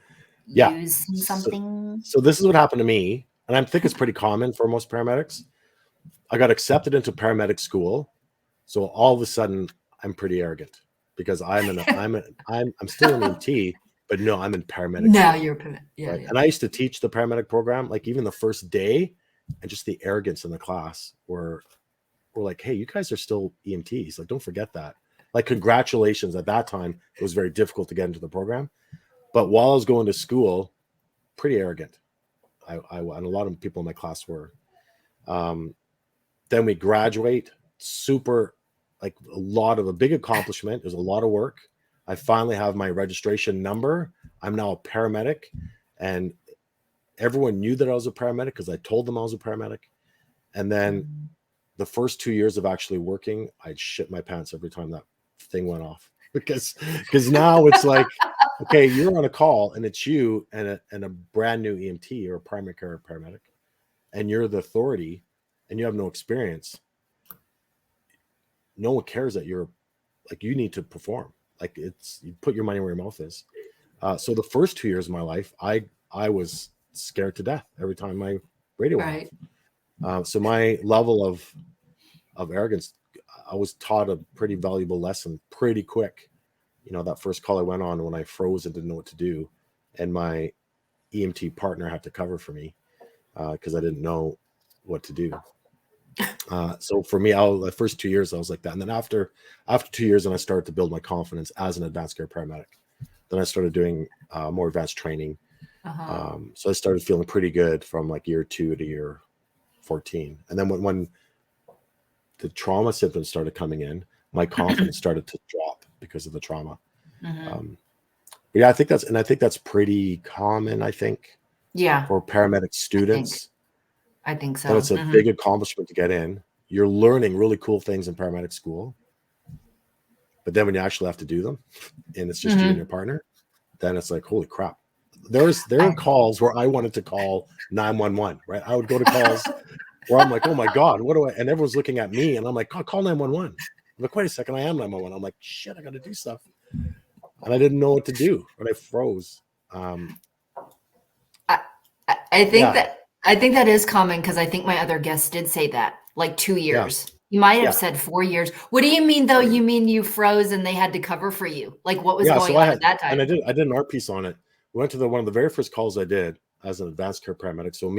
Yeah. use in So, something. so this is what happened to me, and I think it's pretty common for most paramedics. I got accepted into paramedic school, so all of a sudden I'm pretty arrogant because I'm still an EMT, but no, I'm in paramedic Now school, you're yeah, right? yeah. And I used to teach the paramedic program, like even the first day, and just the arrogance in the class were like, "Hey, you guys are still EMTs. Like, don't forget that. Like, congratulations." At that time, it was very difficult to get into the program, but while I was going to school, pretty arrogant. And a lot of people in my class were. Um, then we graduate, super, like a big accomplishment. There's a lot of work. I finally have my registration number. I'm now a paramedic, and everyone knew that I was a paramedic because I told them I was a paramedic. And then the first 2 years of actually working, I'd shit my pants every time that thing went off because now it's like, okay, you're on a call and it's you and a brand new EMT or a primary care paramedic, and you're the authority and you have no experience. No one cares that you're like, you need to perform. Like, it's, you put your money where your mouth is. So the first 2 years of my life, I was scared to death every time my radio went Right. off. So my level of arrogance, I was taught a pretty valuable lesson pretty quick. That first call I went on when I froze and didn't know what to do, and my EMT partner had to cover for me because I didn't know what to do. So for me, the first 2 years I was like that, and then after 2 years, and I started to build my confidence as an advanced care paramedic. Then I started doing more advanced training. Uh-huh. So I started feeling pretty good from like year 2 to year 14, and then when the trauma symptoms started coming in, my confidence started to drop because of the trauma. Mm-hmm. But yeah, I think that's pretty common. I think Yeah, for paramedic I think students, I think that so. it's a Mm-hmm. big accomplishment to get in. You're learning really cool things in paramedic school, but then when you actually have to do them, and it's just you and your Mm-hmm. partner, then it's like, holy crap. There are calls where I wanted to call 911. Right? I would go to calls where I'm like, oh my God, what do I? And everyone's looking at me, and I'm like, call 911. I'm like, wait a second, I am 911. I'm like, shit, I got to do stuff, and I didn't know what to do, and I froze. I, I think Yeah, that is common because I think my other guest did say that, like 2 yeah, years. You might have yeah, said 4 years. What do you mean, though? You mean you froze and they had to cover for you? Like, what was yeah. going So I on at had, that and time? I did an art piece on it. We went to one of the very first calls I did as an advanced care paramedic. So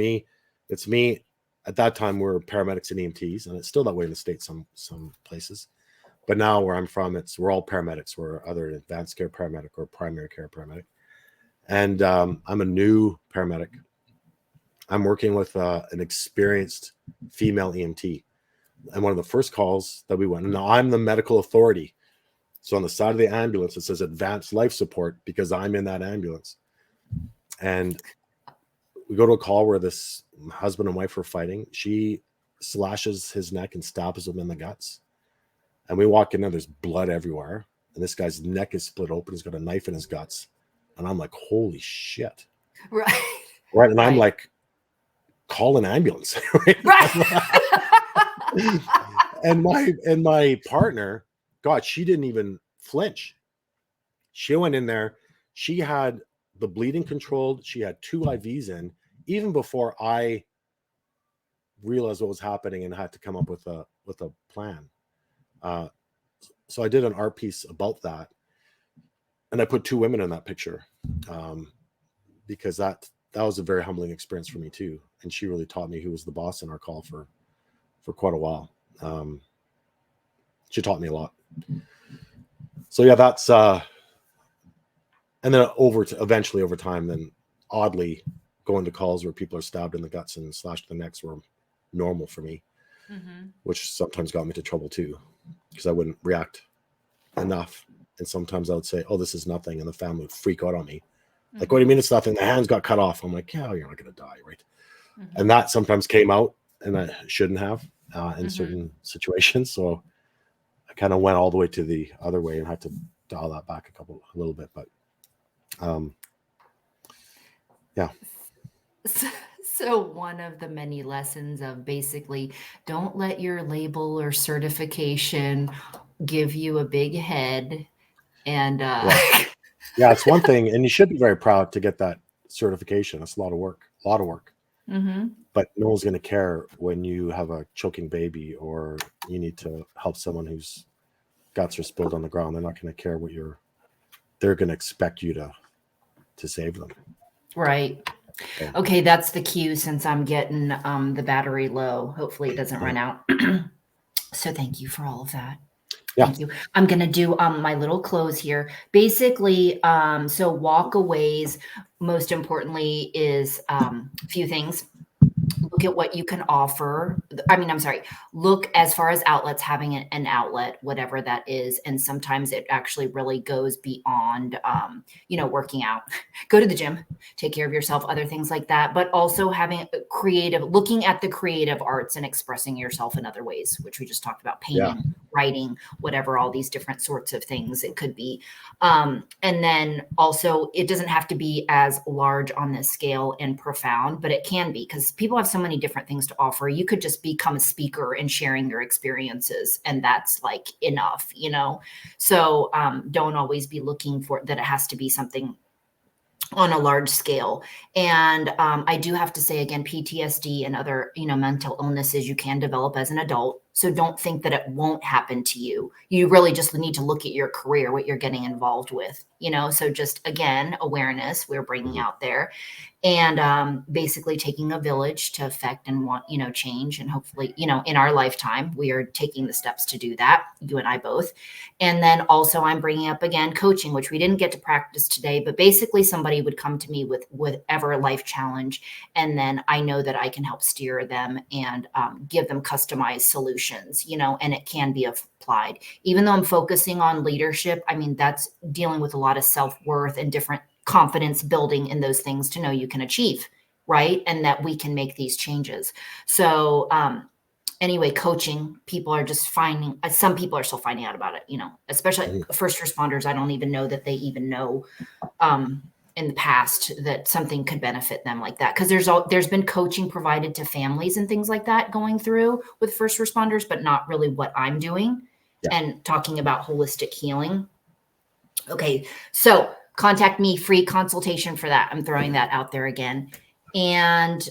it's me. At that time, we were paramedics and EMTs, and it's still that way in the States, some places. But now where I'm from, we're all paramedics. We're either an advanced care paramedic or primary care paramedic. And I'm a new paramedic. I'm working with an experienced female EMT. And one of the first calls that we went, and now I'm the medical authority. So on the side of the ambulance, it says advanced life support because I'm in that ambulance. And we go to a call where this husband and wife are fighting. She slashes his neck and stabs him in the guts. And we walk in there, there's blood everywhere. And this guy's neck is split open. He's got a knife in his guts. And I'm like, holy shit. Right. Right. And I'm like, call an ambulance. Right. and my partner, God, she didn't even flinch. She went in there. She had the bleeding controlled. She had 2 IVs in even before I realized what was happening and had to come up with a plan. So I did an art piece about that, and I put 2 women in that picture because that was a very humbling experience for me too. And she really taught me who was the boss in our call for quite a while. She taught me a lot. So yeah, that's and then eventually over time, then oddly going to calls where people are stabbed in the guts and slashed in the necks were normal for me, which sometimes got me into trouble too, because I wouldn't react enough. And sometimes I would say, oh, this is nothing. And the family would freak out on me. Like, what do you mean it's nothing? The hands got cut off. I'm like, yeah, you're not going to die, right? And that sometimes came out, and I shouldn't have in certain situations. So I kind of went all the way to the other way and had to dial that back a little bit. But yeah. So one of the many lessons of basically don't let your label or certification give you a big head. And yeah, it's one thing, and you should be very proud to get that certification. It's a lot of work. But no one's going to care when you have a choking baby or you need to help someone whose guts are spilled on the ground. They're not going to care they're going to expect you to save them. Right. Okay, that's the cue since I'm getting the battery low. Hopefully it doesn't run out. So thank you for all of that. Yeah. Thank you. I'm going to do my little close here. Basically, so walkaways, most importantly, is a few things. Look at what you can offer. Look as far as outlets, having an outlet, whatever that is. And sometimes it actually really goes beyond, working out. Go to the gym, take care of yourself, other things like that. But also having looking at the creative arts and expressing yourself in other ways, which we just talked about, painting, writing, whatever, all these different sorts of things it could be. And then also it doesn't have to be as large on this scale and profound, but it can be, because people have so many different things to offer. You could just become a speaker and sharing your experiences, and that's like enough, So don't always be looking for that. It has to be something on a large scale. And I do have to say again, PTSD and other, mental illnesses you can develop as an adult. So don't think that it won't happen to you. You really just need to look at your career, what you're getting involved with, so just again, awareness we're bringing out there, and basically taking a village to affect and want, change. And hopefully, in our lifetime, we are taking the steps to do that, you and I both. And then also I'm bringing up again, coaching, which we didn't get to practice today, but basically somebody would come to me with whatever life challenge. And then I know that I can help steer them and give them customized solutions, and it can be applied. Even though I'm focusing on leadership, that's dealing with a lot of self-worth and different confidence building in those things to know you can achieve, right? And that we can make these changes. So anyway, coaching, people are just some people are still finding out about it, especially first responders. I don't even know that they even know in the past that something could benefit them like that. Because there's been coaching provided to families and things like that going through with first responders, but not really what I'm doing and talking about holistic healing. Okay, so contact me, free consultation for that. I'm throwing that out there again. And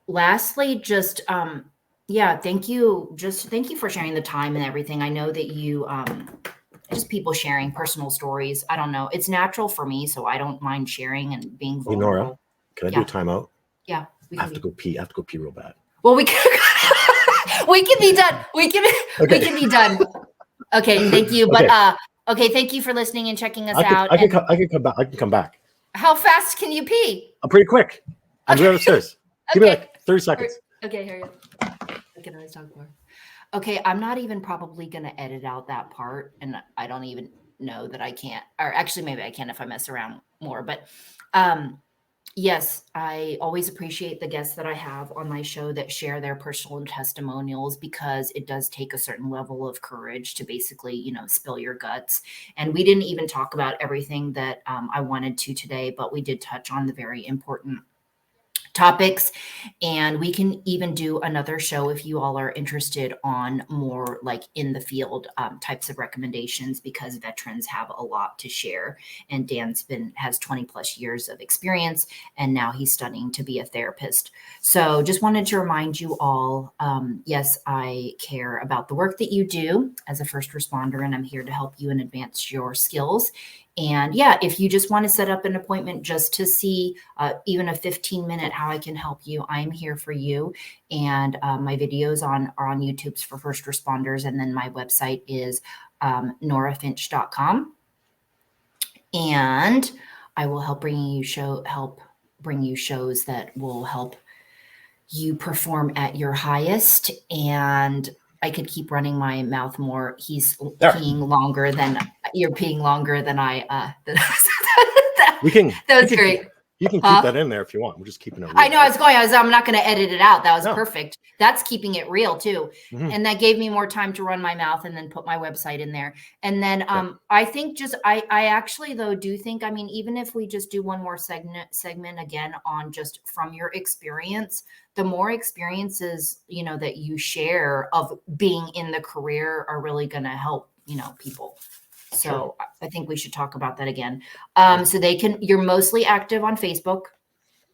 lastly, just thank you. Just thank you for sharing the time and everything. I know that you just people sharing personal stories. I don't know. It's natural for me, so I don't mind sharing and being vulnerable. Hey, Nora, can I do a timeout? Yeah. I have to go pee. I have to go pee real bad. Well, we can be done. We can be done. Okay, thank you. Okay. But okay, thank you for listening and checking us out. I can come back. I can come back. How fast can you pee? I'm pretty quick. I'm right upstairs. Give me like 30 seconds. Okay, here you go. I can always talk more. Okay, I'm not even probably going to edit out that part, and I don't even know that I can't. Or actually, maybe I can if I mess around more. But um, yes, I always appreciate the guests that I have on my show that share their personal testimonials, because it does take a certain level of courage to basically, spill your guts. And we didn't even talk about everything that I wanted to today, but we did touch on the very important topics. And we can even do another show if you all are interested on more like in the field types of recommendations, because veterans have a lot to share. And has 20 plus years of experience, and now he's studying to be a therapist. So just wanted to remind you all, yes, I care about the work that you do as a first responder, and I'm here to help you and advance your skills. And yeah, if you just want to set up an appointment just to see even a 15-minute how I can help you, I'm here for you. And my videos are on YouTube's for first responders. And then my website is norafinch.com. And I will help bring you shows that will help you perform at your highest. And I could keep running my mouth more. He's peeing longer than you're peeing longer than I. We can. That was great. You can keep that in there if you want. We're just keeping it real. I know. I'm not going to edit it out. That was perfect. That's keeping it real too. Mm-hmm. And that gave me more time to run my mouth and then put my website in there. And then I think I actually though do think, I mean, even if we just do one more segment again on just from your experience, the more experiences, that you share of being in the career are really going to help, people. So sure. I think we should talk about that again. So you're mostly active on Facebook.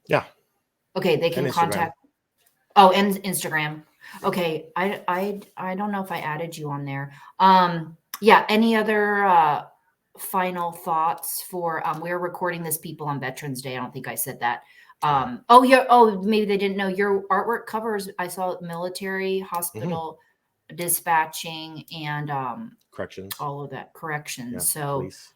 Yeah. Okay. They can contact. Oh, and Instagram. Okay. I don't know if I added you on there. Yeah. Any other, final thoughts for, we're recording this people on Veterans Day. I don't think I said that. Maybe they didn't know your artwork covers. I saw military, hospital, dispatching, and, corrections, all of that corrections. Yeah, so police.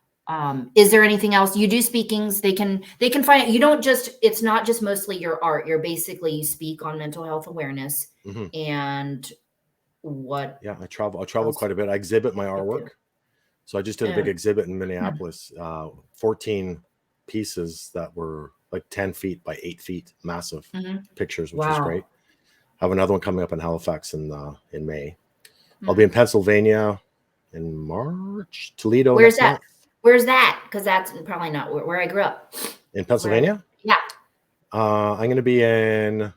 Is there anything else? You do speakings. They can find it. You don't just, it's not just mostly your art. You're basically, you speak on mental health awareness and what? Yeah. I travel quite a bit. I exhibit my artwork. So I just did a big exhibit in Minneapolis, 14 pieces that were like 10 feet by 8 feet, massive pictures, which is great. I have another one coming up in Halifax in May. I'll be in Pennsylvania in March, Toledo. Where's that? Month. Where's that? Because that's probably not where I grew up. In Pennsylvania? Yeah. I'm going to be in,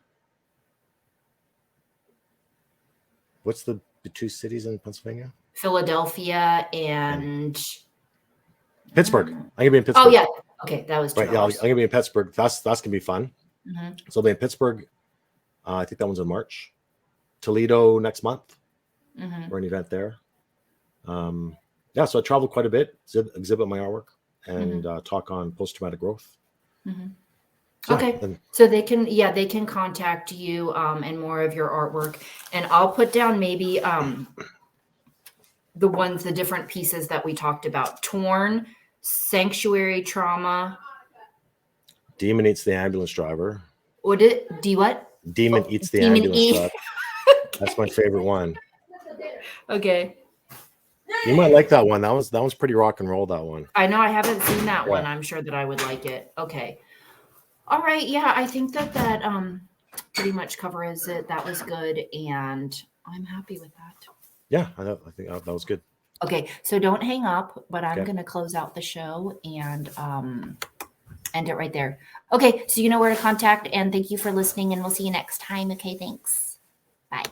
what's the two cities in Pennsylvania? Philadelphia and Pittsburgh. I'm going to be in Pittsburgh. Oh, yeah. Okay. That was 2 right. Yeah, I'm going to be in Pittsburgh. That's going to be fun. So I'll be in Pittsburgh. I think that one's in March. Toledo next month. Or an event there. Yeah, so I travel quite a bit, exhibit my artwork, and talk on post-traumatic growth. So, okay, so they can contact you and more of your artwork, and I'll put down maybe the different pieces that we talked about: torn, sanctuary trauma, demon eats the ambulance driver. What? Demon eats the ambulance driver. That's my favorite one. Okay. You might like that one. That was pretty rock and roll, that one. I know I haven't seen that one. I'm sure that I would like it. Okay. All right. Yeah, I think that pretty much covers it. That was good, and I'm happy with that. Yeah, I think that was good. Okay, so don't hang up, but I'm going to close out the show and end it right there. Okay, so you know where to contact, and thank you for listening, and we'll see you next time. Okay, thanks. Bye.